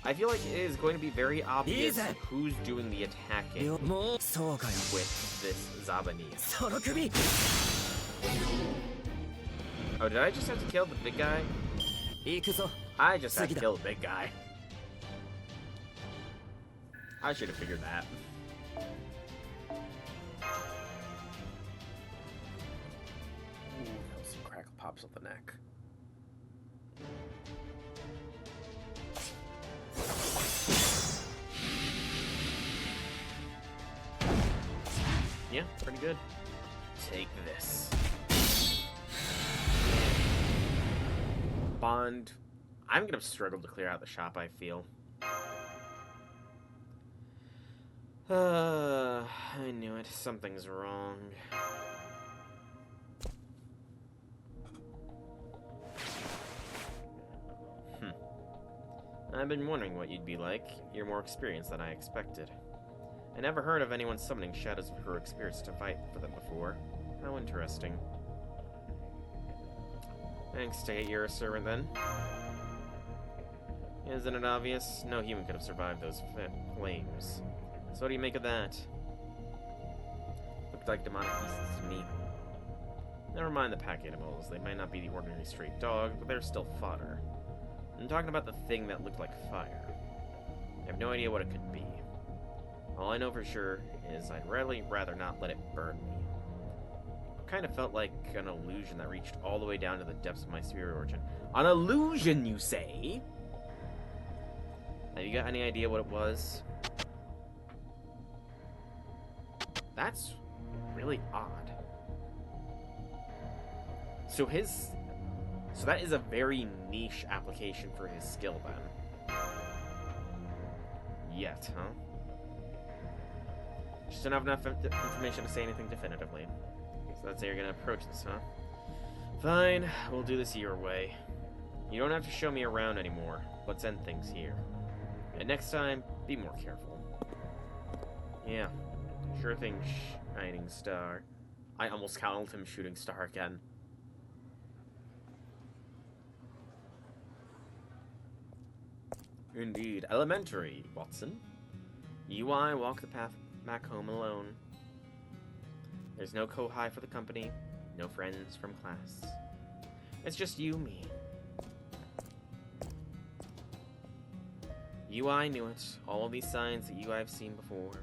I feel like it is going to be very obvious who's doing the attacking with this Zabania. Oh, did I just have to kill the big guy? I just had to kill the big guy. I should have figured that. Ooh, that was some crackle pops up the neck. Yeah, pretty good. Take this. Bond. I'm gonna struggle to clear out the shop, I feel. I knew it. Something's wrong. I've been wondering what you'd be like. You're more experienced than I expected. I never heard of anyone summoning shadows of heroic spirits to fight for them before. How interesting. Thanks, Tate. You're a servant, then? Isn't it obvious? No human could have survived those flames. So what do you make of that? Looked like demonic beasts to me. Never mind the pack animals. They might not be the ordinary stray dog, but they're still fodder. I'm talking about the thing that looked like fire. I have no idea what it could be. All I know for sure is I'd really rather not let it burn me. It kind of felt like an illusion that reached all the way down to the depths of my spirit origin. An illusion, you say? Have you got any idea what it was? That's really odd. So that is a very niche application for his skill, then. Yet, huh? Just don't have enough information to say anything definitively. So that's how you're gonna approach this, huh? Fine, we'll do this your way. You don't have to show me around anymore. Let's end things here. And next time, be more careful. Yeah, sure thing, Shining Star. I almost called him Shooting Star again. Indeed. Elementary, Watson. UI walk the path back home alone. There's no Kohai for the company, no friends from class. It's just you, me. UI knew it. All of these signs that UI have seen before.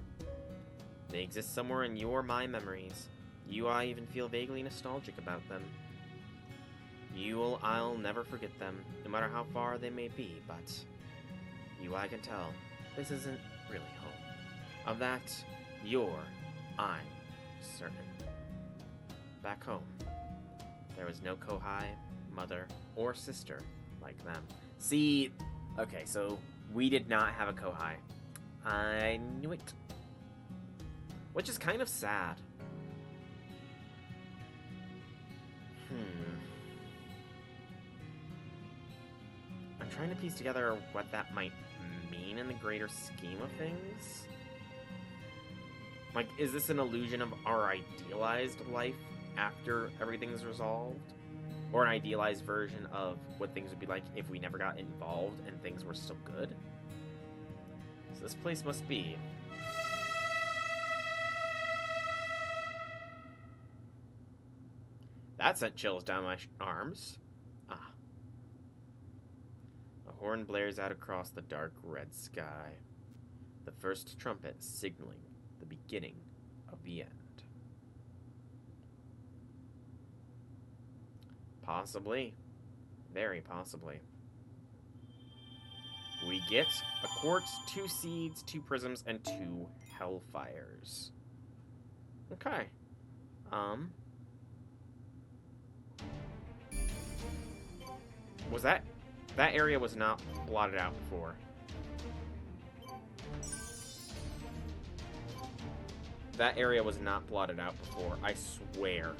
They exist somewhere in your my memories. UI even feel vaguely nostalgic about them. I'll never forget them, no matter how far they may be, but UI can tell this isn't really home. Of that, I'm certain. Back home, there was no Kohai, mother, or sister like them. See, okay, so we did not have a Kohai. I knew it. Which is kind of sad. I'm trying to piece together what that might mean in the greater scheme of things. Like, is this an illusion of our idealized life after everything's resolved? Or an idealized version of what things would be like if we never got involved and things were still good? So this place must be... That sent chills down my arms. Ah. A horn blares out across the dark red sky. The first trumpet signaling the beginning of the end. Possibly. Very possibly. We get a quartz, 2 seeds, 2 prisms, and 2 hellfires. Okay. Was that area was not blotted out before. That area was not blotted out before, I swear.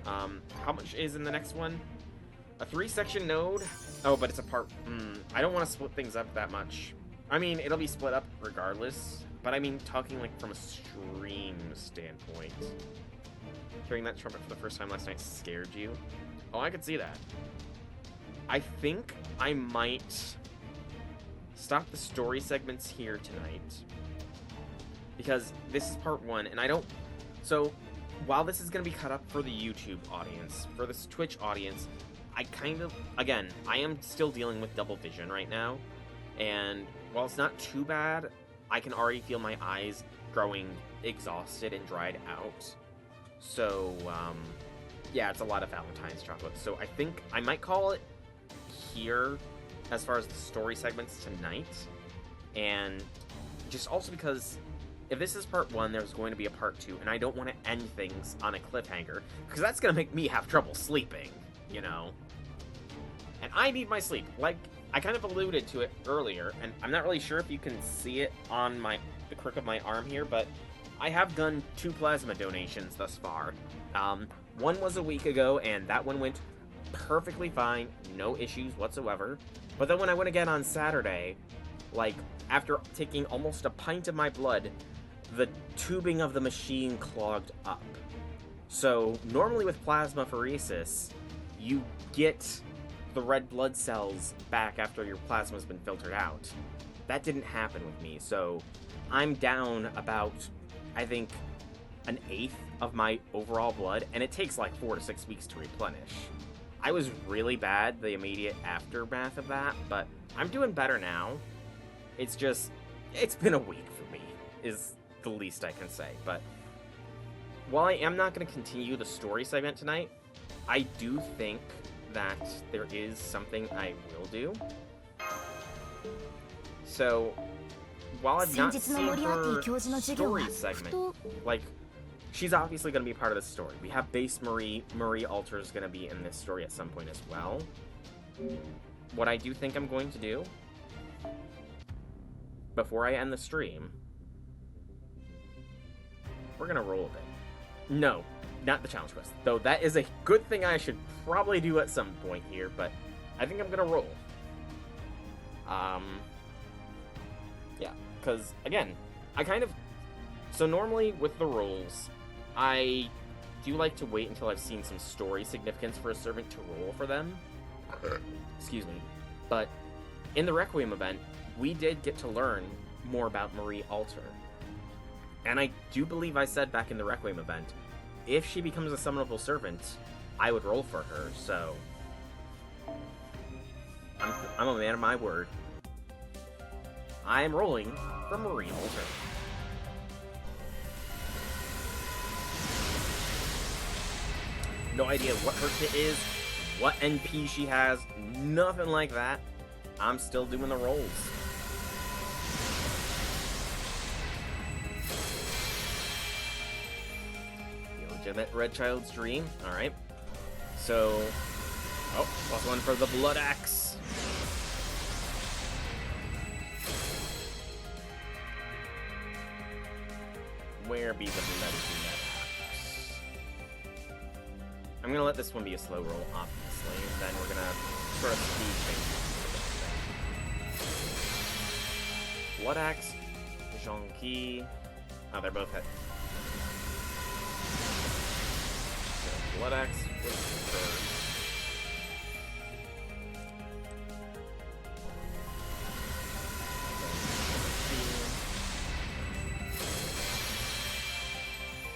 How much is in the next one? A 3-section node? Oh, but it's a part... I don't want to split things up that much. I mean, it'll be split up regardless. But I mean, talking like from a stream standpoint. Hearing that trumpet for the first time last night scared you? Oh, I could see that. I think I might stop the story segments here tonight. Because this is part 1, and I don't... So, while this is going to be cut up for the YouTube audience, for this Twitch audience, I kind of... Again, I am still dealing with double vision right now. And while it's not too bad, I can already feel my eyes growing exhausted and dried out. So, yeah, it's a lot of Valentine's chocolate. So I think I might call it here as far as the story segments tonight. And just also because if this is part 1, there's going to be a part 2, and I don't want to end things on a cliffhanger, because that's going to make me have trouble sleeping, you know? And I need my sleep. Like, I kind of alluded to it earlier, and I'm not really sure if you can see it on the crook of my arm here, but I have done 2 plasma donations thus far. One was a week ago, and that one went perfectly fine, no issues whatsoever. But then when I went again on Saturday, like, after taking almost a pint of my blood, the tubing of the machine clogged up. So, normally with plasmapheresis, you get the red blood cells back after your plasma's been filtered out. That didn't happen with me, so I'm down about, I think, 1/8 of my overall blood, and it takes like 4 to 6 weeks to replenish. I was really bad the immediate aftermath of that, but I'm doing better now. It's just, it's been a week for me, is the least I can say. But while I am not going to continue the story segment tonight, I do think that there is something I will do. So, while I've not seen her story segment, like, she's obviously going to be part of the story. We have base Marie. Marie Alter is going to be in this story at some point as well. What I do think I'm going to do, before I end the stream, we're going to roll a bit. No, not the challenge quest. Though that is a good thing I should probably do at some point here, but I think I'm going to roll. Yeah, because, again, I kind of... So normally with the rolls, I do like to wait until I've seen some story significance for a servant to roll for them. Excuse me. But in the Requiem event, we did get to learn more about Marie Alter. And I do believe I said back in the Requiem event, if she becomes a summonable servant, I would roll for her, so... I'm a man of my word. I am rolling for Marie Alter. No idea what her kit is, what NP she has, nothing like that. I'm still doing the rolls. The legitimate Red Child's dream. Alright. So... Oh, +1 for the Blood Axe. Where be the Blood Axe? I'm gonna let this one be a slow roll, obviously, and then we're gonna sort of speed things. Blood Axe, Zhongqi. Oh, they're both hit. So Blood Axe was first.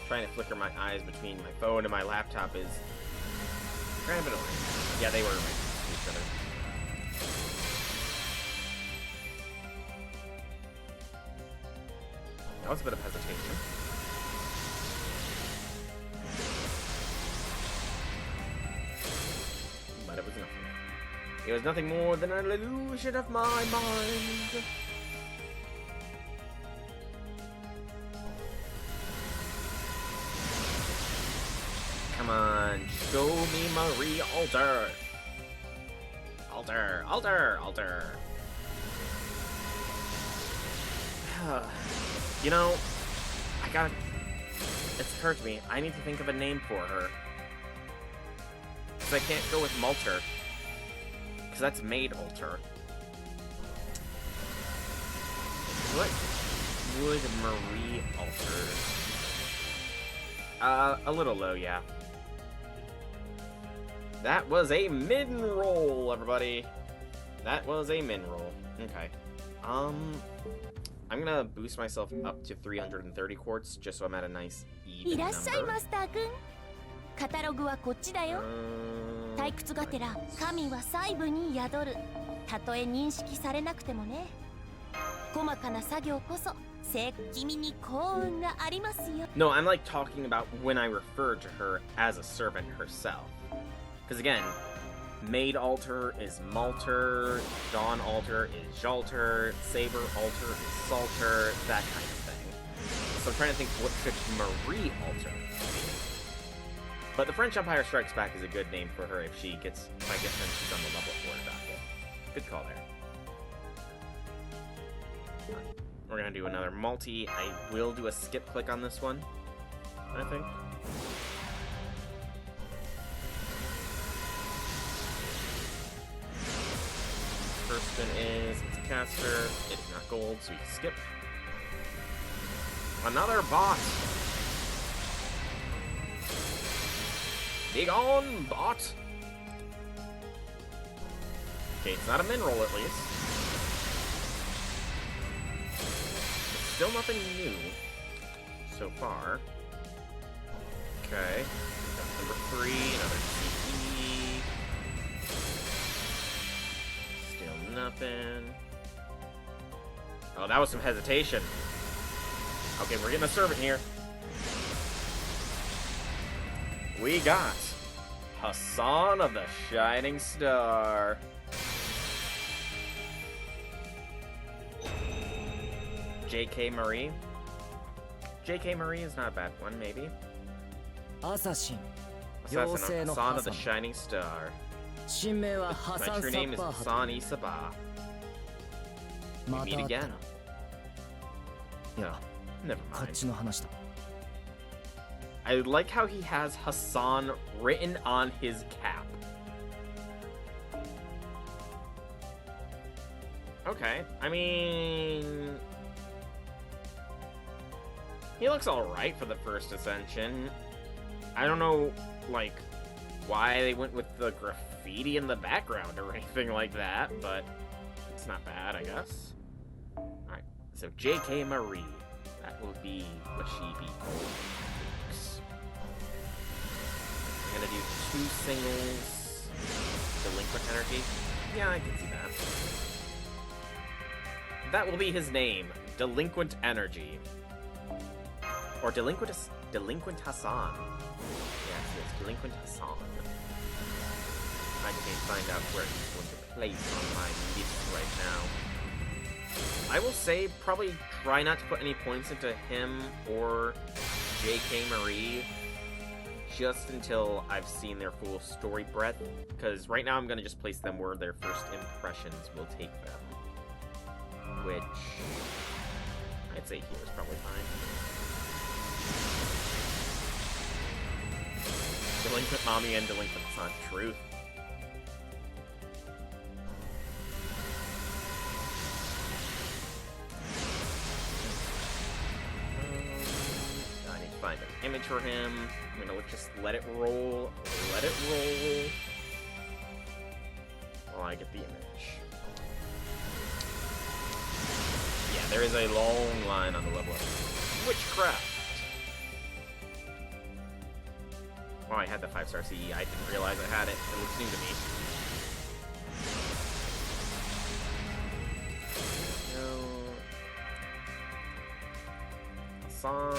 Trying to flicker my eyes between my phone and my laptop is kind of annoying. Yeah, they were right to each other. That was a bit of hesitation. But it was nothing. It was nothing more than an illusion of my mind. Come on, show me Marie Alter. Alter, Alter, Alter. You know, it's occurred to me, I need to think of a name for her. Because I can't go with Malter. Because that's Maid Alter. What would Marie alter? A little low, yeah. That was a min roll, everybody. That was a min roll. Okay. I'm gonna boost myself up to 330 quartz just so I'm at a nice even number. カタログはこっちだよ。退屈がてら神は細部に宿る。たとえ認識されなくてもね。細かな作業こそ君に幸運がありますよ。No, I'm like talking about when I refer to her as a servant herself. Because again, Maid Alter is Malter, Dawn Alter is Jalter, Saber Alter is Salter, that kind of thing. So I'm trying to think, what should Marie Alter be? But the French Empire Strikes Back is a good name for her if I guess when she's on the level 4 docket. Good call there. Right. We're gonna do another multi. I will do a skip click on this one, I think. First spin is, it's a caster, it is not gold, so we can skip. Another bot! Be gone, bot! Okay, it's not a min roll at least. It's still nothing new so far. Okay, number 3, another CE. Still nothing. Oh, that was some hesitation. Okay, we're getting a servant here. We got Hassan of the Shining Star. J.K. Marie. J.K. Marie is not a bad one, maybe. Assassin Hassan of the Shining Star. My true name is Hassan Isaba. We meet again. Yeah, never mind. I like how he has Hassan written on his cap. Okay, I mean... he looks alright for the first Ascension. I don't know, like, why they went with the graffiti in the background or anything like that, but it's not bad, I guess. Alright, so J.K. Marie. That will be what she be called. I'm gonna do 2 singles. Delinquent Energy. Yeah, I can see that. That will be his name. Delinquent Energy. Or Delinquent Hassan. Yes, Delinquent Hassan. I can't find out where he's going to place on my list right now. I will say, probably try not to put any points into him or J.K. Marie just until I've seen their full story breadth, because right now I'm going to just place them where their first impressions will take them. Which, I'd say here is probably fine. Delinquent Mommy and Delinquent Son. Truth. find an image for him. I'm gonna just let it roll. Let it roll. While I get the image. Yeah, there is a long line on the level of witchcraft. Oh, I had the 5-star CE. I didn't realize I had it. It looks new to me. Son.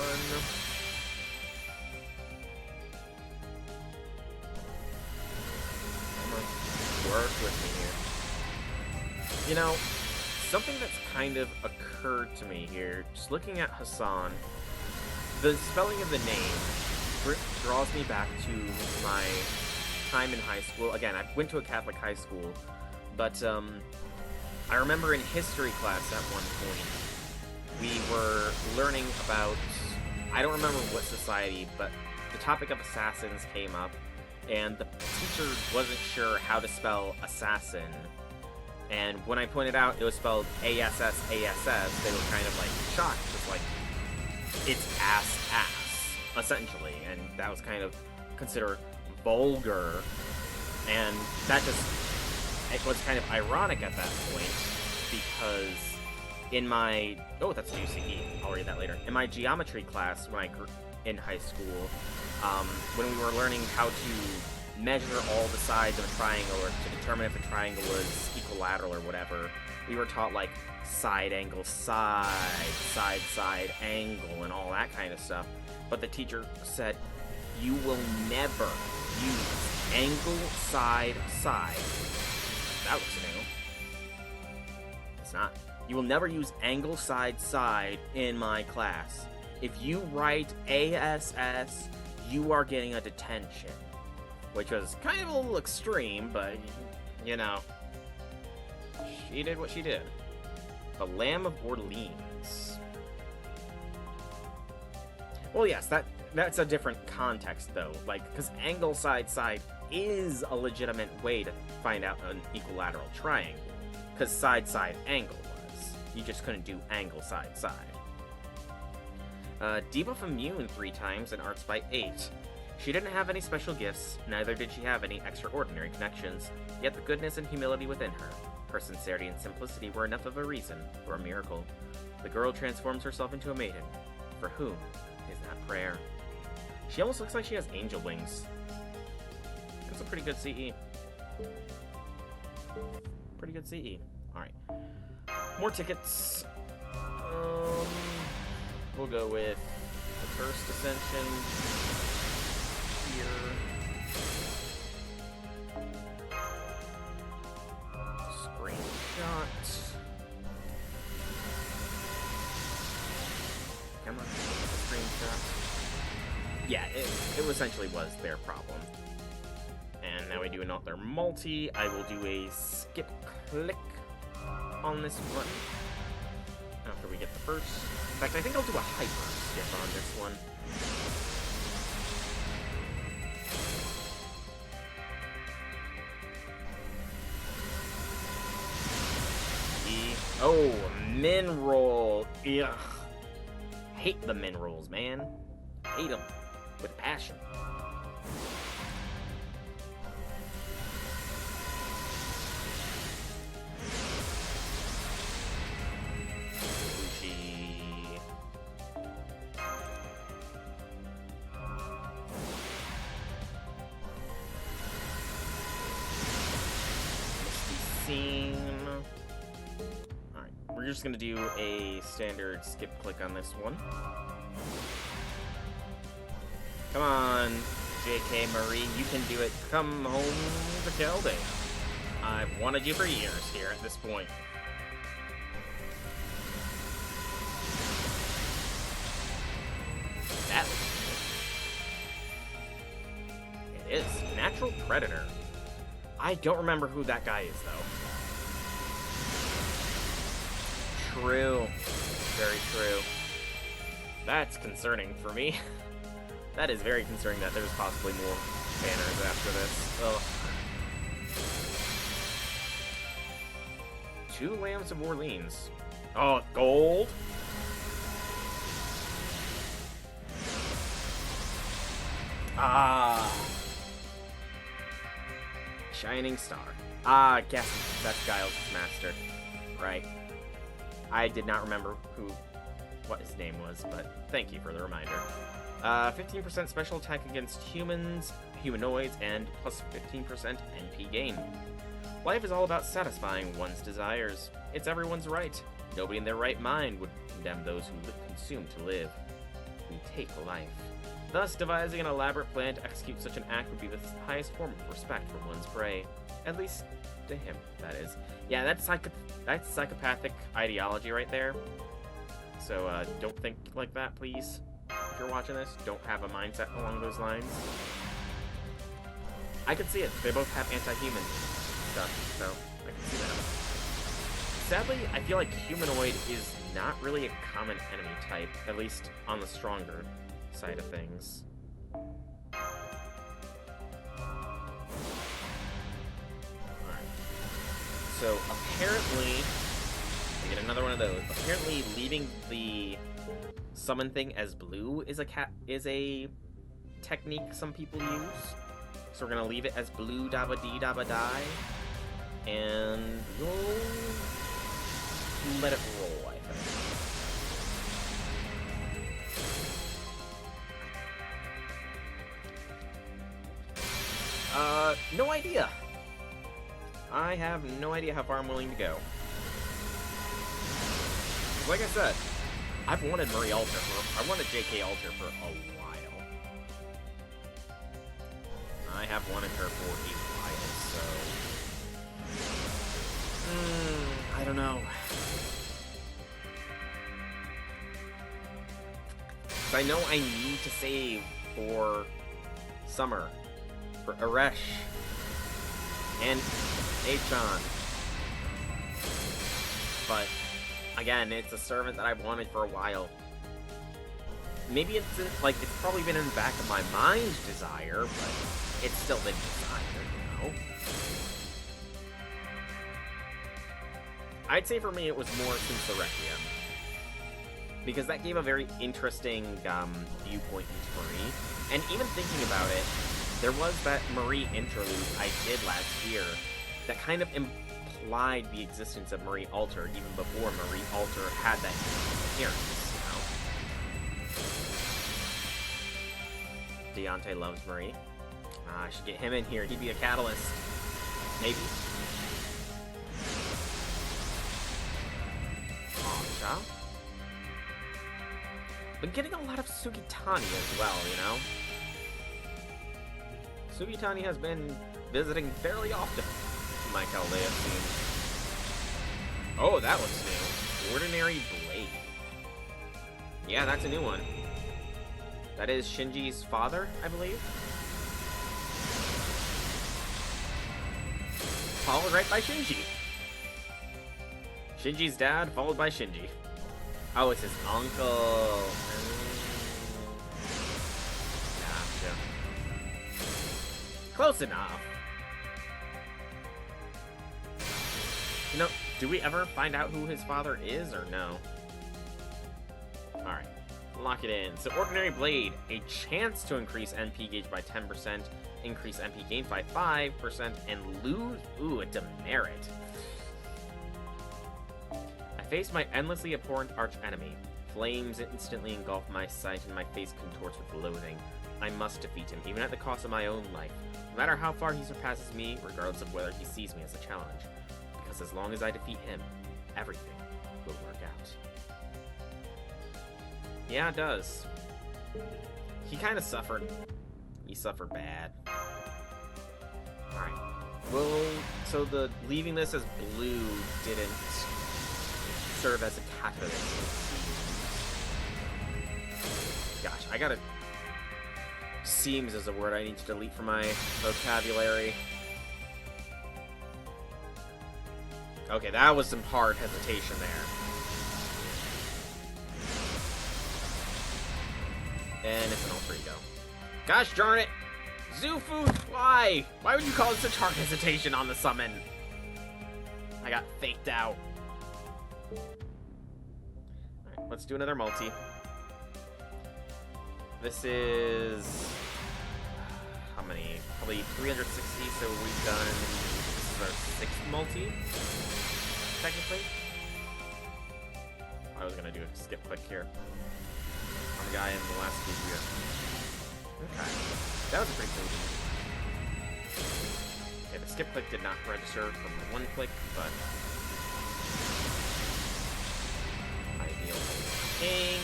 Work with me here. You know, something that's kind of occurred to me here, just looking at Hassan, the spelling of the name draws me back to my time in high school. Again, I went to a Catholic high school, but I remember in history class at one point, we were learning about, I don't remember what society, but the topic of assassins came up, and the teacher wasn't sure how to spell assassin. And when I pointed out it was spelled A-S-S-A-S-S, they were kind of like shocked. It's like, it's ass, essentially. And that was kind of considered vulgar. And that it was kind of ironic at that point, because in my, oh, that's a new CE, I'll read that later. In my geometry class, when I grew in high school, when we were learning how to measure all the sides of a triangle, or to determine if a triangle was equilateral or whatever, we were taught like side angle, side angle, and all that kind of stuff. But the teacher said, you will never use angle, side. That looks new. It's not. You will never use angle, side in my class. If you write ASS, you are getting a detention. Which was kind of a little extreme, but, you know, she did what she did. The Lamb of Orleans. Well, yes, that's a different context, though. Like, because angle, side is a legitimate way to find out an equilateral triangle. Because side, angle was. You just couldn't do angle, side. Debuff immune 3 times and arts by 8. She didn't have any special gifts, neither did she have any extraordinary connections, yet the goodness and humility within her sincerity and simplicity were enough of a reason for a miracle. The girl transforms herself into a maiden. For whom is that prayer? She almost looks like she has angel wings. That's a pretty good CE. Pretty good CE. Alright. More tickets. We'll go with the first ascension here. Screenshot. Come on, screenshot. Yeah, it essentially was their problem. And now we do another multi. I will do a skip click on this one after we get the first. In fact, I think I'll do a hyper skip on this one. Oh, min roll. Ugh. Hate the min rolls, man. Hate them with passion. We're just gonna do a standard skip click on this one. Come on, JK Marie, you can do it. Come home to Keldea. I've wanted you for years here at this point. That it is Natural Predator. I don't remember who that guy is, though. True. Very true. That's concerning for me. That is very concerning that there's possibly more banners after this. Ugh. 2 Lambs of Orleans. Oh, gold? Ah. Shining Star. Ah, guess that's Giles' master. Right. I did not remember what his name was, but thank you for the reminder. 15% special attack against humans, humanoids, and plus 15% NP gain. Life is all about satisfying one's desires. It's everyone's right. Nobody in their right mind would condemn those who consume to live. We take life. Thus, devising an elaborate plan to execute such an act would be the highest form of respect for one's prey. At least, to him, that is. Yeah, that's psychopathic ideology right there. So, don't think like that, please. If you're watching this, don't have a mindset along those lines. I can see it. They both have anti-human stuff, so I can see that. Sadly, I feel like humanoid is not really a common enemy type, at least on the stronger side of things. Alright. So, apparently, we get another one of those. Apparently, leaving the summon thing as blue is a technique some people use. So we're gonna leave it as blue dabba dee dabba die. And we'll let it roll, I think. No idea. I have no idea how far I'm willing to go. Like I said, I've wanted Marie Alter I wanted JK Alter for a while. I have wanted her for a while, so... I don't know. I know I need to save for Summer, for Aresh, and Achan. But, again, it's a servant that I've wanted for a while. Maybe it's, it's probably been in the back of my mind's desire, but it's still been desire, you know? I'd say for me it was more since the Requiem. Because that gave a very interesting viewpoint into Marie. And even thinking about it, there was that Marie interlude I did last year that kind of implied the existence of Marie Alter even before Marie Alter had that appearance, you know? Deontay loves Marie. I should get him in here. He'd be a catalyst. Maybe. Aw, been getting a lot of Sugitani as well, you know? Sugitani has been visiting fairly often to my Chaldea scene. Oh, that looks new. Ordinary Blade. Yeah, that's a new one. That is Shinji's father, I believe. Followed right by Shinji. Shinji's dad, followed by Shinji. Oh, it's his uncle. Gotcha. Close enough. You know, do we ever find out who his father is, or no? Alright, lock it in. So, Ordinary Blade, a chance to increase NP gauge by 10%, increase NP gain by 5%, and lose, a demerit. I face my endlessly abhorrent arch-enemy. Flames instantly engulf my sight and my face contorts with loathing. I must defeat him, even at the cost of my own life. No matter how far he surpasses me, regardless of whether he sees me as a challenge. Because as long as I defeat him, everything will work out. Yeah, it does. He kind of suffered. He suffered bad. Alright. Well, so the leaving this as blue didn't serve as a catalyst. Gosh, I gotta... Seems is a word I need to delete from my vocabulary. Okay, that was some hard hesitation there. And it's an Alfredo. Gosh darn it! Zufu, why? Why would you cause such hard hesitation on the summon? I got faked out. Alright, let's do another multi. This is... how many? Probably 360, so we've done, this is our 6th multi, technically. I was gonna do a skip click here. On the guy in the last week here. Okay. That was a pretty cool dude. Okay, the skip click did not register from the one click, but Ideal King.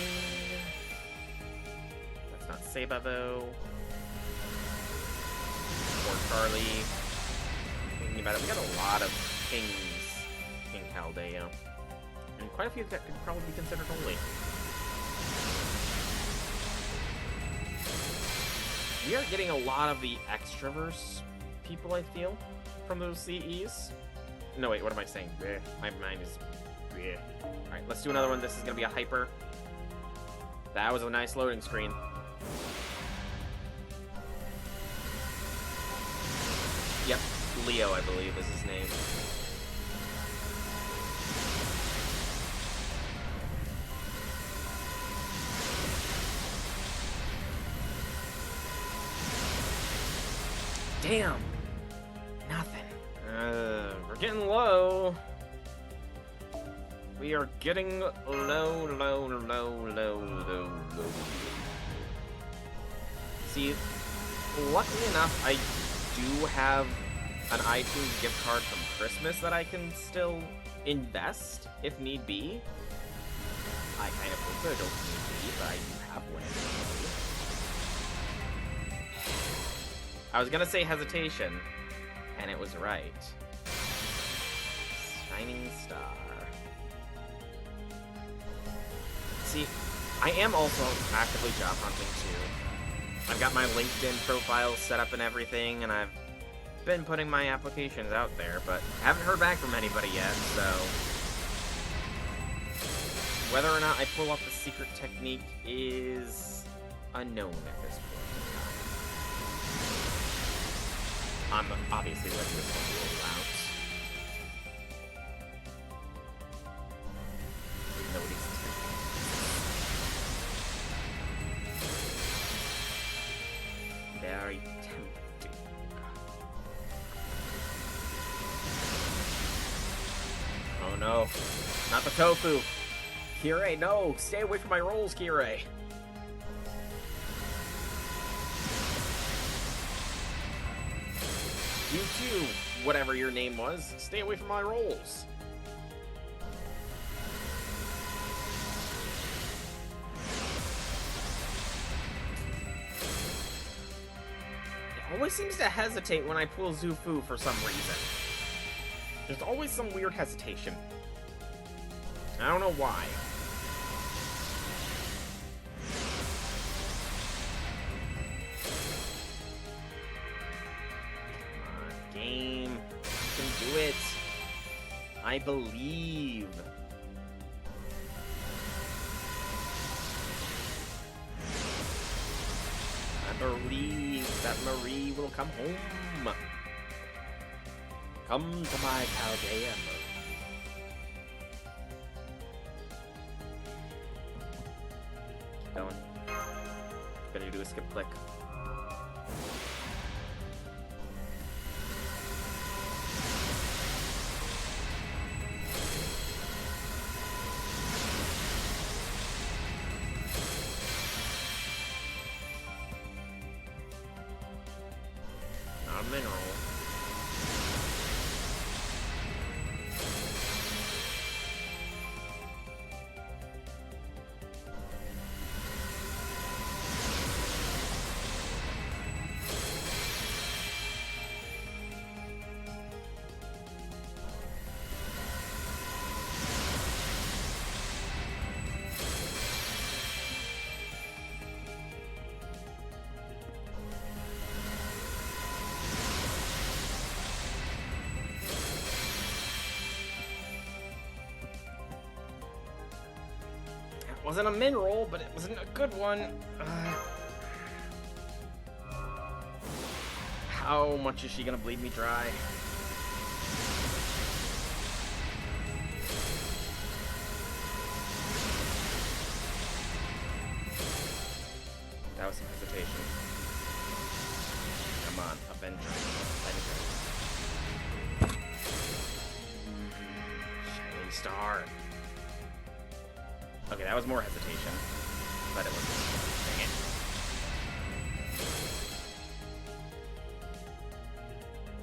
That's not Seba though. Or Charlie. Thinking about it, we got a lot of kings in Chaldea. And quite a few that could probably be considered holy. We are getting a lot of the extroverse people, I feel, from those CEs. No, wait, what am I saying? Bleh. My mind is... Bleh. Alright, let's do another one. This is going to be a hyper. That was a nice loading screen. Yep, Leo, I believe, is his name. Damn! Nothing. We're getting low. We are getting low. See, luckily enough, I do have an iTunes gift card from Christmas that I can still invest if need be. I kind of hope I don't need be, but I do have one. I was gonna say hesitation, and it was right. Shining Star. See, I am also actively job hunting too. I've got my LinkedIn profile set up and everything, and I've been putting my applications out there, but haven't heard back from anybody yet, so... Whether or not I pull off the secret technique is unknown at this point. I'm obviously letting this one roll out. Even though it is tempting. Very tempting. Oh no. Not the tofu! Kirei, no! Stay away from my rolls, Kirei! You too, whatever your name was, stay away from my rolls. It always seems to hesitate when I pull Zufu for some reason. There's always some weird hesitation. I don't know why. Game. You can do it. I believe. I believe that Marie will come home. Come to my Chaldea. Keep going. Gonna do a skip click. Mineral. Wasn't a mineral, but it wasn't a good one. How much is she gonna bleed me dry? That was some hesitation. Come on, Avenger. Shining Star. Okay, that was more hesitation. But it was... Dang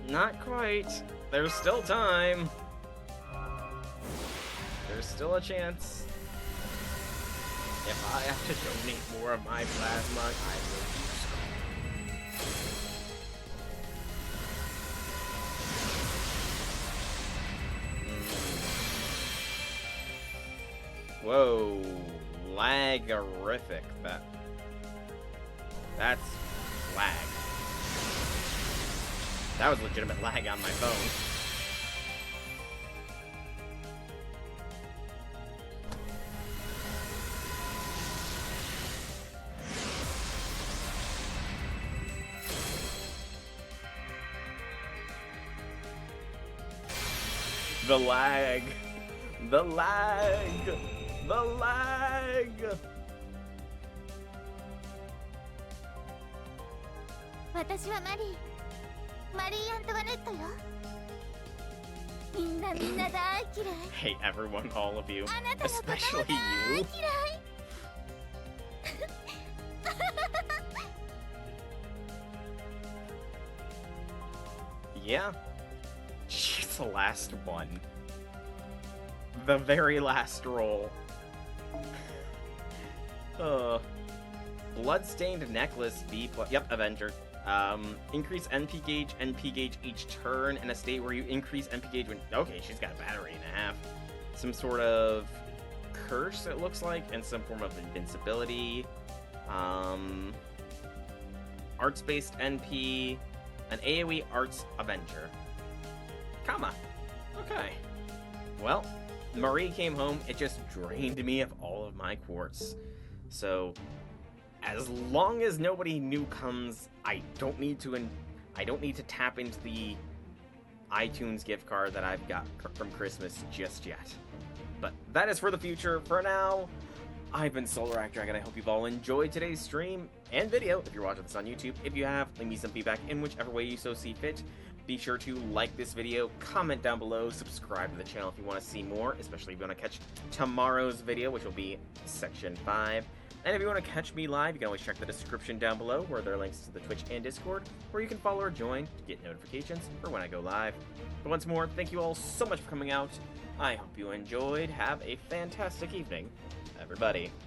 it. Not quite. There's still time. There's still a chance. If I have to donate more of my plasma, I will do so. Whoa, lagorific. That's lag. That was legitimate lag on my phone. The lag! The lag! The lag! 私はマリー・アントワネットよ。みんな大嫌い。 Hate everyone, all of you. あなたのこと Especially 大 you. 嫌い。Yeah. She's the last one. The very last roll. Bloodstained necklace B+. Yep, Avenger. Increase NP gauge each turn in a state where you increase NP gauge when... Okay, she's got a battery and a half. Some sort of curse, it looks like, and some form of invincibility. Arts-based NP. An AoE Arts Avenger. Comma. Okay. Well, Marie came home. It just drained me of all of my quartz. So... as long as nobody new comes, I don't need to tap into the iTunes gift card that I've got from Christmas just yet. But that is for the future. For now, I've been Solar Dragon. I hope you've all enjoyed today's stream and video. If you're watching this on YouTube, if you have, leave me some feedback in whichever way you so see fit. Be sure to like this video, comment down below, subscribe to the channel if you want to see more, especially if you want to catch tomorrow's video, which will be Section 5. And if you want to catch me live, you can always check the description down below, where there are links to the Twitch and Discord, where you can follow or join to get notifications for when I go live. But once more, thank you all so much for coming out. I hope you enjoyed. Have a fantastic evening, everybody.